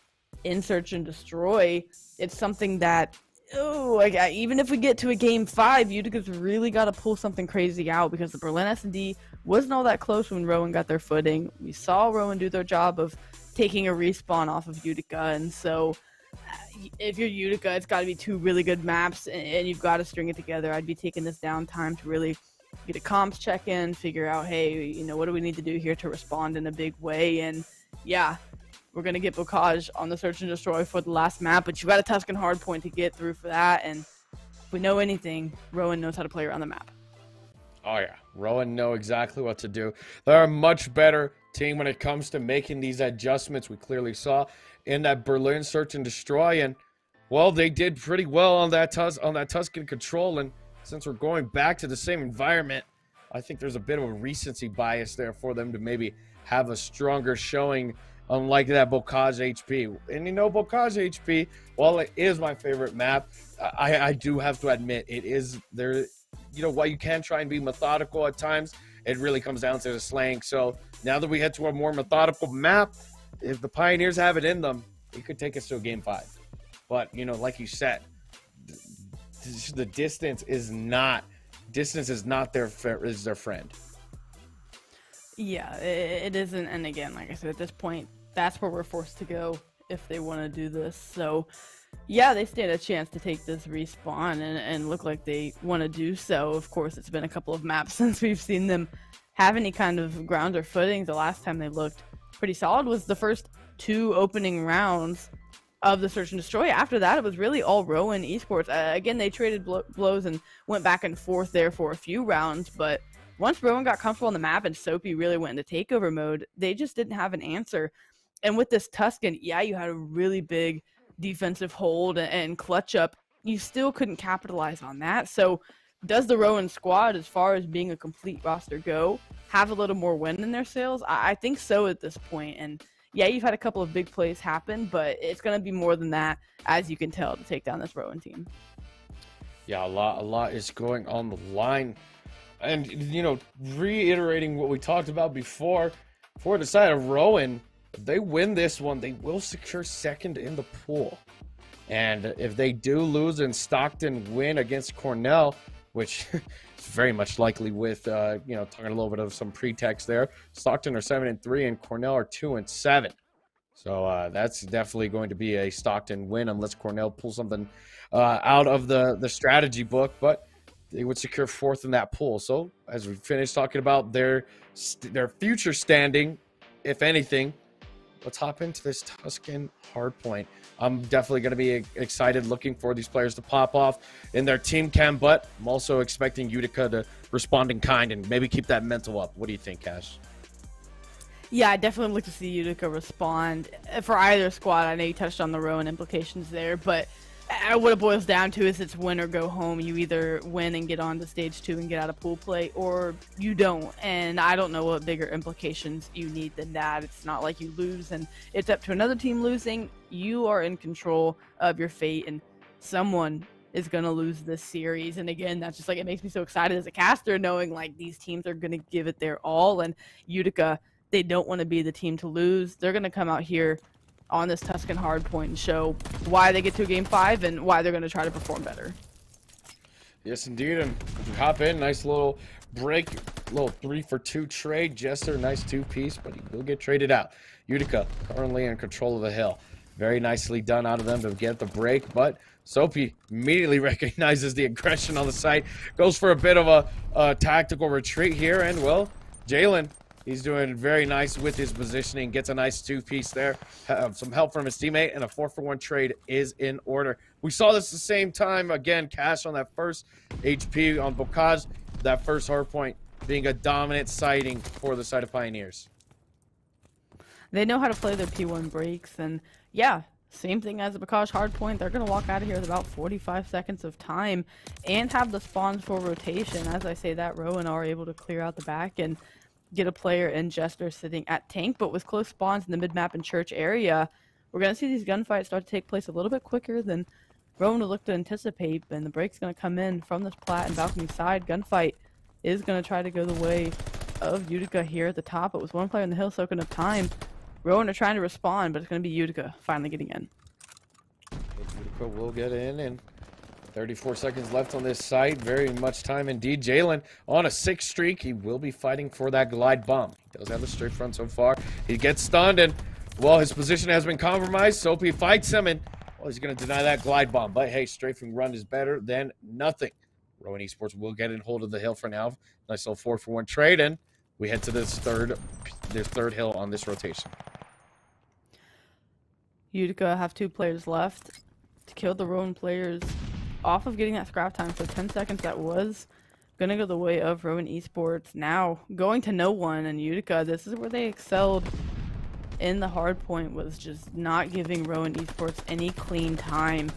[SPEAKER 2] in search and destroy, it's something that, even if we get to a game 5, Utica's really got to pull something crazy out, because the Berlin S&D wasn't all that close when Rowan got their footing. We saw Rowan do their job of taking a respawn off of Utica, and so if you're Utica, it's got to be 2 really good maps, and you've got to string it together. I'd be taking this downtime to really get a comms check-in, figure out, hey, what do we need to do here to respond in a big way? And yeah, we're going to get Bocage on the search and destroy for the last map, but you've got a Tuscan hardpoint to get through for that. And if we know anything, Rowan knows how to play around the map.
[SPEAKER 1] Oh, yeah. Rowan know exactly what to do. They're a much better team when it comes to making these adjustments. We clearly saw in that Berlin search and destroy, and well, they did pretty well on that Tuscan control. And since we're going back to the same environment, I think there's a bit of a recency bias there for them to maybe have a stronger showing, unlike that Bocage HP. And Bocage HP, while it is my favorite map, I do have to admit it is there. While you can try and be methodical at times, it really comes down to the slaying. So now that we head to a more methodical map, if the Pioneers have it in them, it could take us to a game 5. But, like you said, the distance is not their friend.
[SPEAKER 2] Yeah, it isn't. And again, like I said, at this point, that's where we're forced to go if they want to do this. So, yeah, they stand a chance to take this respawn and look like they want to do so. Of course, it's been a couple of maps since we've seen them have any kind of ground or footing. The last time they looked pretty solid was the first 2 opening rounds of the Search and Destroy. After that, it was really all Rowan Esports. Again, they traded blows and went back and forth there for a few rounds, but once Rowan got comfortable on the map and Soapy really went into takeover mode, they just didn't have an answer. And with this Tuscan, yeah, you had a really big defensive hold and clutch up. You still couldn't capitalize on that. So does the Rowan squad, as far as being a complete roster go, have a little more win in their sails? I think so at this point. And yeah, you've had a couple of big plays happen, but it's going to be more than that, as you can tell, to take down this Rowan team.
[SPEAKER 1] Yeah, a lot is going on the line. And, you know, reiterating what we talked about before, for the side of Rowan, if they win this one, they will secure second in the pool. And if they do lose and Stockton win against Cornell, which is very much likely with, you know, talking a little bit of some pretext there, Stockton are 7-3 and Cornell are 2-7. So that's definitely going to be a Stockton win unless Cornell pulls something out of the strategy book. But they would secure fourth in that pool. So as we finish talking about their future standing, if anything, let's hop into this Tuscan hardpoint. I'm definitely going to be excited, looking for these players to pop off in their team cam, but I'm also expecting Utica to respond in kind and maybe keep that mental up. What do you think, Cash?
[SPEAKER 2] Yeah, I definitely look to see Utica respond for either squad. I know you touched on the Rowan implications there, but what it boils down to is it's win or go home. You either win and get on to stage 2 and get out of pool play, or you don't. And I don't know what bigger implications you need than that. It's not like you lose and it's up to another team losing. You are in control of your fate, and someone is going to lose this series. And again, that's just like, it makes me so excited as a caster, knowing like these teams are going to give it their all. And Utica, they don't want to be the team to lose. They're going to come out here on this Tuscan hardpoint and show why they get to Game 5 and why they're going to try to perform better.
[SPEAKER 1] Yes, indeed. And you hop in, nice little break, little 3-for-2 trade. Jester, nice 2-piece, but he will get traded out. Utica currently in control of the hill. Very nicely done out of them to get the break, but Soapy immediately recognizes the aggression on the site, goes for a bit of a tactical retreat here, and well, Jalen, he's doing very nice with his positioning, gets a nice 2-piece there. Some help from his teammate, and a 4-for-1 trade is in order. We saw this the same time, again, Cash on that first HP on Bocage, that first hardpoint being a dominant sighting for the side of Pioneers.
[SPEAKER 2] They know how to play their P1 breaks, and yeah, same thing as the Bocage hardpoint. They're going to walk out of here with about 45 seconds of time and have the spawns for rotation. As I say that, Rowan are able to clear out the back and get a player in Jester sitting at tank, but with close spawns in the mid-map and church area, we're going to see these gunfights start to take place a little bit quicker than Rowan would look to anticipate, and the break's going to come in from this plat and balcony side. Gunfight is going to try to go the way of Utica here at the top. It was one player in the hill soaking up time. Rowan are trying to respond, but it's going to be Utica finally getting in.
[SPEAKER 1] Utica will get in, and 34 seconds left on this site. Very much time indeed. Jalen on a 6 streak. He will be fighting for that glide bomb. He does have a straight front so far. He gets stunned, and well, his position has been compromised. Soapy fights him, and well, he's going to deny that glide bomb. But hey, strafing run is better than nothing. Rowan Esports will get in hold of the hill for now. Nice little 4-for-1 trade, and we head to this third hill on this rotation.
[SPEAKER 2] Utica have 2 players left to kill the Rowan players off of getting that scrap time. So 10 seconds, that was going to go the way of Rowan Esports. Now going to no one, and Utica, this is where they excelled in the hard point, was just not giving Rowan Esports any clean time.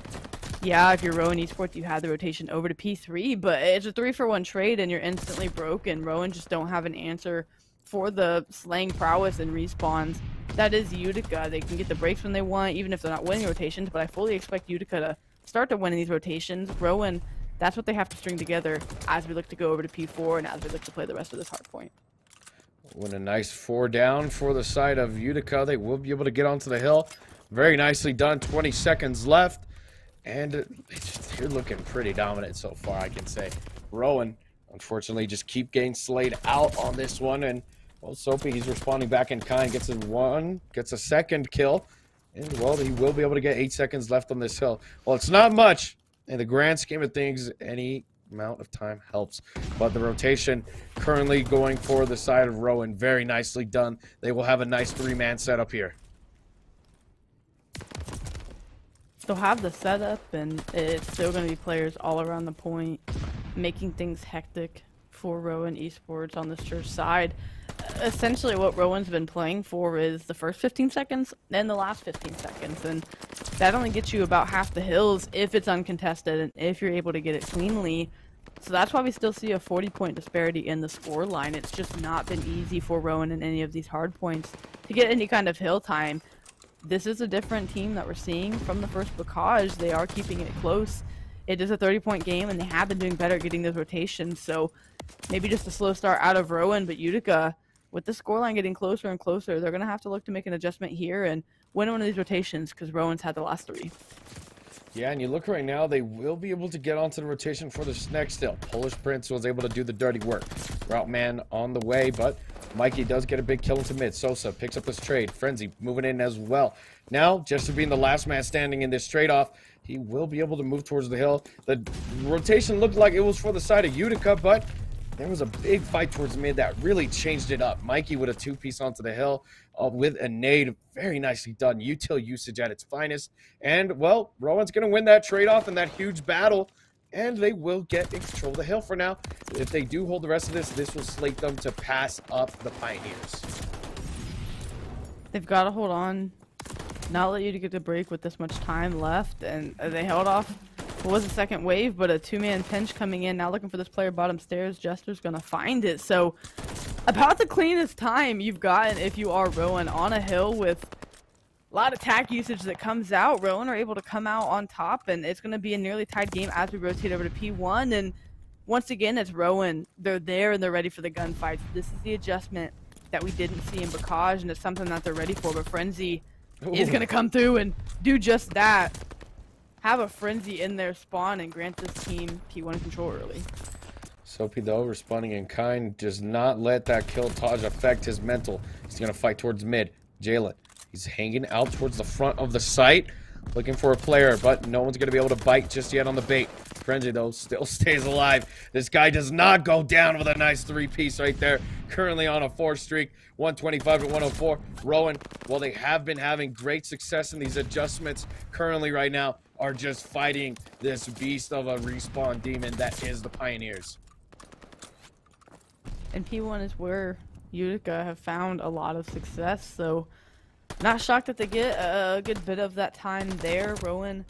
[SPEAKER 2] Yeah, if you're Rowan Esports, you had the rotation over to P3, but it's a 3-for-1 trade and you're instantly broken. Rowan just don't have an answer for the slaying prowess and respawns. That is Utica. They can get the breaks when they want, even if they're not winning rotations, but I fully expect Utica to start to win in these rotations. Rowan, that's what they have to string together as we look to go over to P4 and as we look to play the rest of this hard point.
[SPEAKER 1] When a nice 4 down for the side of Utica, they will be able to get onto the hill. Very nicely done. 20 seconds left. And they're looking pretty dominant so far, I can say. Rowan, unfortunately, just keep getting slayed out on this one. And Well, Soapy, he's responding back in kind, gets a second kill. And, well, he will be able to get 8 seconds left on this hill. Well, it's not much. In the grand scheme of things, any amount of time helps. But the rotation currently going for the side of Rowan. Very nicely done. They will have a nice 3-man setup here.
[SPEAKER 2] They'll have the setup, and it's still going to be players all around the point, making things hectic for Rowan Esports on this church side. Essentially, what Rowan's been playing for is the first 15 seconds and the last 15 seconds, and that only gets you about half the hills if it's uncontested and if you're able to get it cleanly. So that's why we still see a 40-point disparity in the score line. It's just not been easy for Rowan in any of these hard points to get any kind of hill time. This is a different team that we're seeing from the first Bocage. They are keeping it close. It is a 30-point game, and they have been doing better at getting those rotations. So maybe just a slow start out of Rowan, but Utica, with the scoreline getting closer and closer, they're going to have to look to make an adjustment here and win one of these rotations because Rowan's had the last 3.
[SPEAKER 1] Yeah, and you look right now, they will be able to get onto the rotation for this next hill. Polish Prince was able to do the dirty work. Route man on the way, but Mikey does get a big kill into mid. Sosa picks up this trade. Frenzy moving in as well. Now, just to being the last man standing in this trade-off, he will be able to move towards the hill. The rotation looked like it was for the side of Utica, but there was a big fight towards mid that really changed it up. Mikey with a 2-piece onto the hill with a nade. Very nicely done. Util usage at its finest. And, well, Rowan's going to win that trade-off in that huge battle. And they will get in control of the hill for now. If they do hold the rest of this will slate them to pass up the Pioneers.
[SPEAKER 2] They've got to hold on, not let you to get the break with this much time left. And they held off what was a second wave, but a 2-man pinch coming in. Now looking for this player bottom stairs. Jester's going to find it. So about the cleanest time you've gotten if you are Rowan on a hill with a lot of attack usage that comes out. Rowan are able to come out on top, and it's going to be a nearly tied game as we rotate over to P1. And once again, it's Rowan. They're there, and they're ready for the gunfights. This is the adjustment that we didn't see in Bocage, and it's something that they're ready for. But Frenzy is going to come through and do just that. Have a Frenzy in their spawn and grant this team P1 control early.
[SPEAKER 1] Soapy, though, responding in kind, does not let that kill Taj affect his mental. He's going to fight towards mid. Jalen, he's hanging out towards the front of the site, looking for a player, but no one's going to be able to bite just yet on the bait. Frenzy, though, still stays alive. This guy does not go down with a nice 3-piece right there. Currently on a 4 streak, 125 to 104. Rowan, while they have been having great success in these adjustments, currently right now are just fighting this beast of a respawn demon that is the Pioneers.
[SPEAKER 2] And P1 is where Utica have found a lot of success, so not shocked that they get a good bit of that time there. Rowan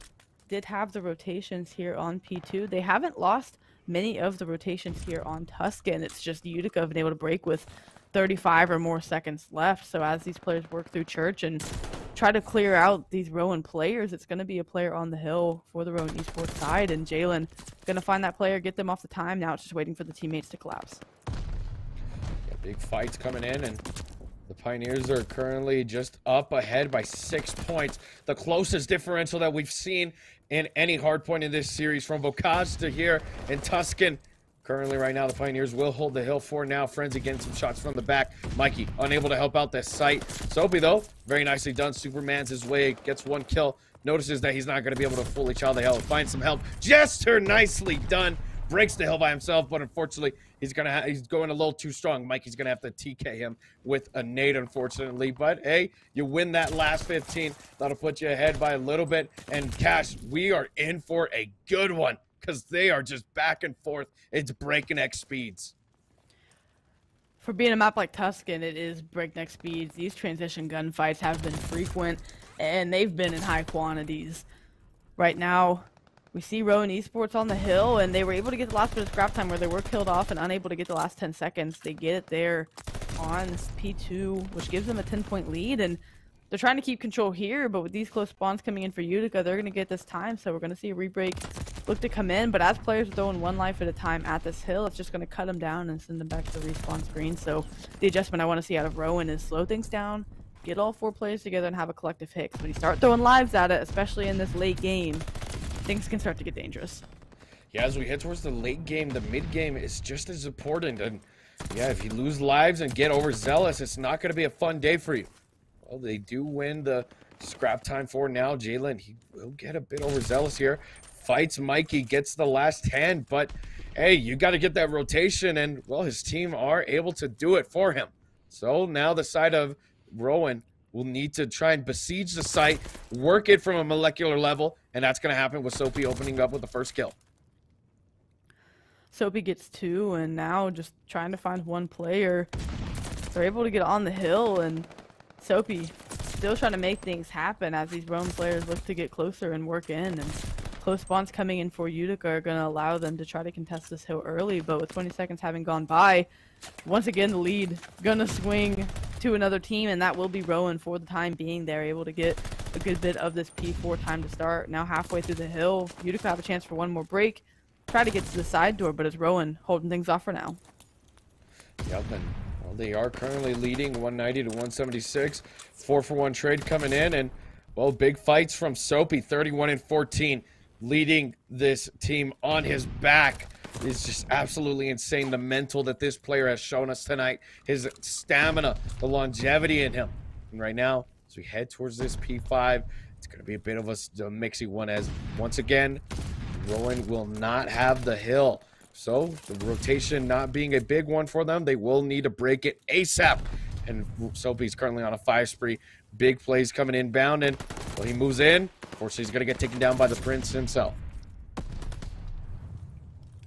[SPEAKER 2] did have the rotations here on P2. They haven't lost many of the rotations here on Tuscan. It's just Utica have been able to break with 35 or more seconds left. So as these players work through church and try to clear out these Rowan players, it's going to be a player on the hill for the Rowan Esports side. And Jalen going to find that player, get them off the time. Now it's just waiting for the teammates to collapse.
[SPEAKER 1] Yeah, big fights coming in, and the Pioneers are currently just up ahead by 6 points. The closest differential that we've seen in any hard point in this series from Bocage to here in Tuscan. Currently right now, the Pioneers will hold the hill for now. Frenzy getting some shots from the back. Mikey unable to help out this site. Soapy, though, very nicely done. Superman's his way, gets 1 kill. Notices that he's not going to be able to fully chow the hill. Finds some help. Jester, nicely done. Breaks the hill by himself, but unfortunately, he's going a little too strong. Mikey's going to have to TK him with a nade, unfortunately. But, hey, you win that last 15. That'll put you ahead by a little bit. And, Cash, we are in for a good one because they are just back and forth. It's breakneck speeds.
[SPEAKER 2] For being a map like Tuscan, it is breakneck speeds. These transition gunfights have been frequent, and they've been in high quantities. Right now, we see Rowan Esports on the hill, and they were able to get the last bit of scrap time where they were killed off and unable to get the last 10 seconds. They get it there on P2, which gives them a 10-point lead, and they're trying to keep control here, but with these close spawns coming in for Utica, they're going to get this time, so we're going to see a rebreak look to come in, but as players are throwing 1 life at a time at this hill, it's just going to cut them down and send them back to the respawn screen. So the adjustment I want to see out of Rowan is slow things down, get all 4 players together, and have a collective hit. When you start throwing lives at it, especially in this late game, things can start to get dangerous.
[SPEAKER 1] Yeah, as we head towards the late game, the mid game is just as important. And Yeah, if you lose lives and get overzealous, it's not going to be a fun day for you. Well, they do win the scrap time for now. Jalen, he will get a bit overzealous here. Fights Mikey, gets the last hand, but hey, you got to get that rotation, and well, his team are able to do it for him. So now the side of Rowan will need to try and besiege the site, work it from a molecular level, and that's going to happen with Soapy opening up with the first kill.
[SPEAKER 2] Soapy gets 2, and now just trying to find one player. They're able to get on the hill, and Soapy still trying to make things happen as these Rowan players look to get closer and work in. And close spawns coming in for Utica are going to allow them to try to contest this hill early, but with 20 seconds having gone by, once again the lead gonna swing to another team, and that will be Rowan for the time being. They're able to get a good bit of this P4 time to start. Now halfway through the hill, Utica have a chance for one more break. Try to get to the side door, but it's Rowan holding things off for now.
[SPEAKER 1] Yep, and well, they are currently leading 190 to 176. 4-for-1 trade coming in, and well, big fights from Soapy, 31 and 14, leading this team on his back. It's just absolutely insane, the mental that this player has shown us tonight, his stamina, the longevity in him. And right now, as we head towards this P5, it's going to be a bit of a mixy one, as once again, Rowan will not have the hill. So the rotation not being a big one for them, they will need to break it ASAP. And Soapy's currently on a 5 spree. Big plays coming inbound, and when he moves in, unfortunately he's going to get taken down by the Prince himself.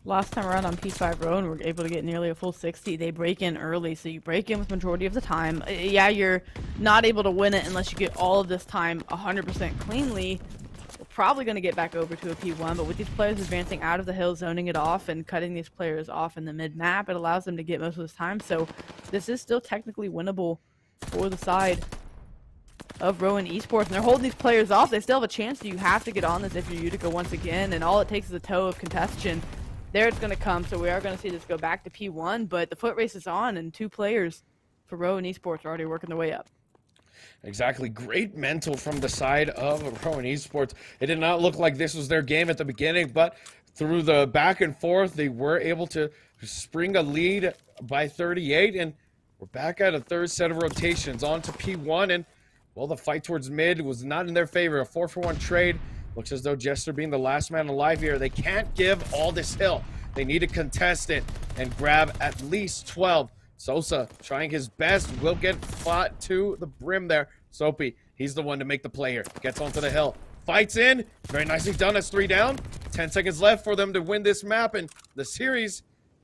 [SPEAKER 2] Last time around on P5 Rowan, we're able to get nearly a full 60. They break in early, so you break in with majority of the time. Yeah, you're not able to win it unless you get all of this time 100% cleanly. We're probably going to get back over to a P1, but with these players advancing out of the hill, zoning it off, and cutting these players off in the mid-map, it allows them to get most of this time. So this is still technically winnable for the side of Rowan Esports, and they're holding these players off. They still have a chance. You have to get on this if you're Utica once again, and all it takes is a toe of congestion. There it's going to come, so we are going to see this go back to P1, but the foot race is on, and 2 players for Rowan Esports are already working their way up.
[SPEAKER 1] Exactly. Great mental from the side of Rowan Esports. It did not look like this was their game at the beginning, but through the back and forth, they were able to spring a lead by 38, and we're back at a third set of rotations on to P1, and well, the fight towards mid was not in their favor. A 4-for-1 trade. Looks as though Jester being the last man alive here. They can't give all this hill. They need to contest it and grab at least 12. Sosa trying his best. Will get fought to the brim there. Soapy, he's the one to make the play here. Gets onto the hill. Fights in. Very nicely done. That's 3 down. 10 seconds left for them to win this map and the series.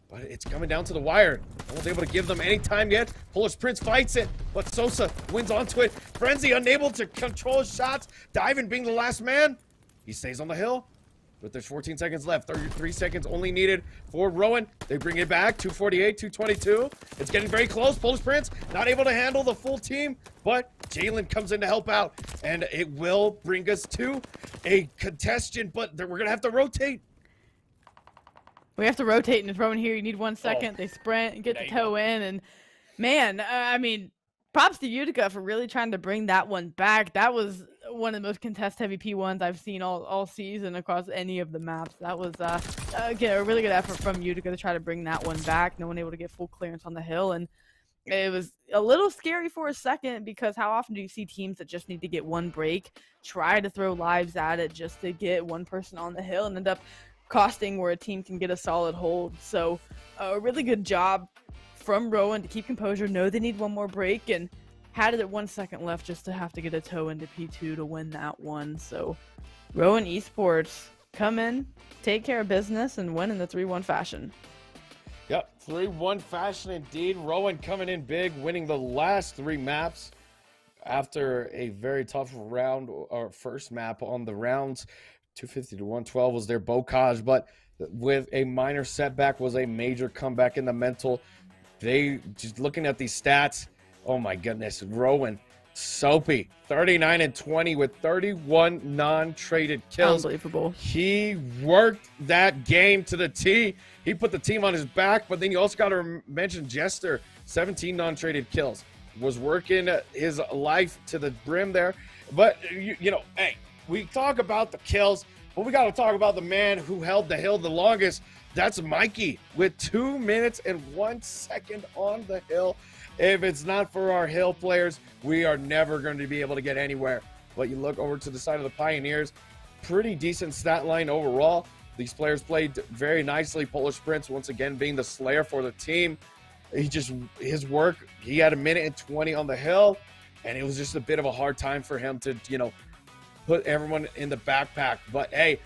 [SPEAKER 1] But it's coming down to the wire. No one's able to give them any time yet. Polish Prince fights it, but Sosa wins onto it. Frenzy unable to control his shots. Diving being the last man. He stays on the hill, but there's 14 seconds left. 33 seconds only needed for Rowan. They bring it back. 248, 222. It's getting very close. Polish Prince not able to handle the full team, but Jalen comes in to help out, and it will bring us to a contestation, but we're going to have to rotate.
[SPEAKER 2] We have to rotate, and it's Rowan here. You need 1 second. They sprint and get the toe in, and man, I mean, props to Utica for really trying to bring that one back. That was one of the most contest-heavy P1s I've seen all season across any of the maps. That was, again, a really good effort from Utica to try to bring that one back. No one able to get full clearance on the hill, and it was a little scary for a second because how often do you see teams that just need to get one break, try to throw lives at it just to get one person on the hill and end up costing where a team can get a solid hold. So a really good job from Rowan to keep composure, know they need one more break, and had it at 1 second left just to have to get a toe into P2 to win that one. So Rowan Esports come in, take care of business, and win in the 3-1 fashion.
[SPEAKER 1] Yep, 3-1 fashion indeed. Rowan coming in big, winning the last 3 maps after a very tough round or first map on the rounds. 250 to 112 was their bocage, but with a minor setback was a major comeback in the mental. They just looking at these stats, oh my goodness, Rowan, Soapy, 39 and 20 with 31 non-traded kills.
[SPEAKER 2] Unbelievable.
[SPEAKER 1] He worked that game to the T. He put the team on his back, but then you also got to mention Jester, 17 non-traded kills. Was working his life to the brim there. But, you know, hey, we talk about the kills, but we got to talk about the man who held the hill the longest. That's Mikey with 2 minutes and 1 second on the hill. If it's not for our hill players, we are never going to be able to get anywhere. But you look over to the side of the Pioneers, pretty decent stat line overall. These players played very nicely. Polish Prince, once again, being the slayer for the team. His work, he had 1:20 on the hill, and it was just a bit of a hard time for him to, put everyone in the backpack. But hey,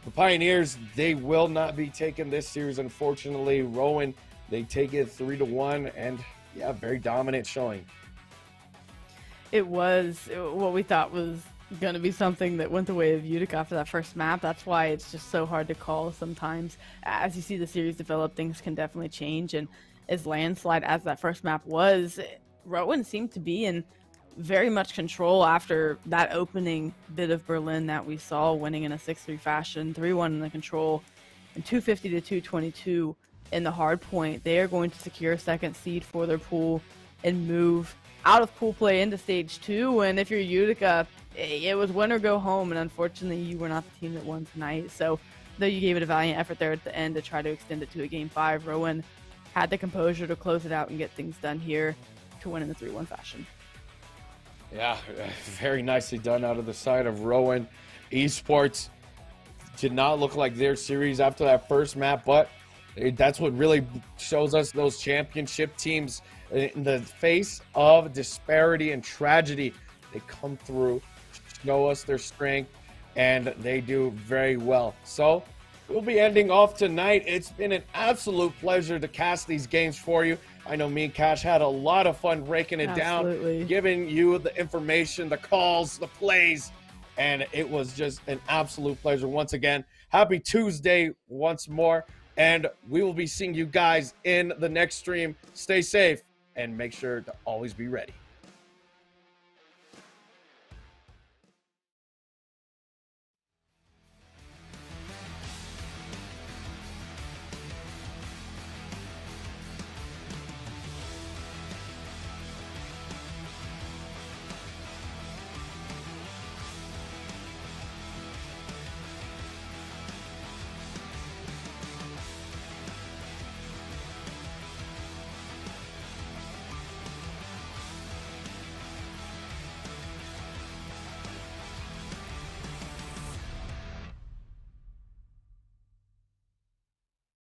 [SPEAKER 1] the Pioneers, they will not be taking this series, unfortunately. Rowan, they take it 3-1, and yeah, very dominant showing.
[SPEAKER 2] It was what we thought was going to be something that went the way of Utica after that first map. That's why it's just so hard to call sometimes. As you see the series develop, things can definitely change, and as landslide as that first map was, Rowan seemed to be in very much control after that opening bit of Berlin that we saw, winning in a 6-3 fashion, 3-1 in the control, and 250 to 222 in the hard point. They are going to secure a second seed for their pool and move out of pool play into stage 2. And if you're Utica, it was win or go home, and unfortunately you were not the team that won tonight. So though you gave it a valiant effort there at the end to try to extend it to a game 5, Rowan had the composure to close it out and get things done here to win in the 3-1 fashion.
[SPEAKER 1] Yeah, very nicely done out of the side of Rowan. Esports did not look like their series after that first map, but that's what really shows us those championship teams in the face of disparity and tragedy. They come through, show us their strength, and they do very well. So we'll be ending off tonight. It's been an absolute pleasure to cast these games for you. I know me and Cash had a lot of fun breaking it down, giving you the information, the calls, the plays, and it was just an absolute pleasure. Once again, happy Tuesday once more, and we will be seeing you guys in the next stream. Stay safe and make sure to always be ready.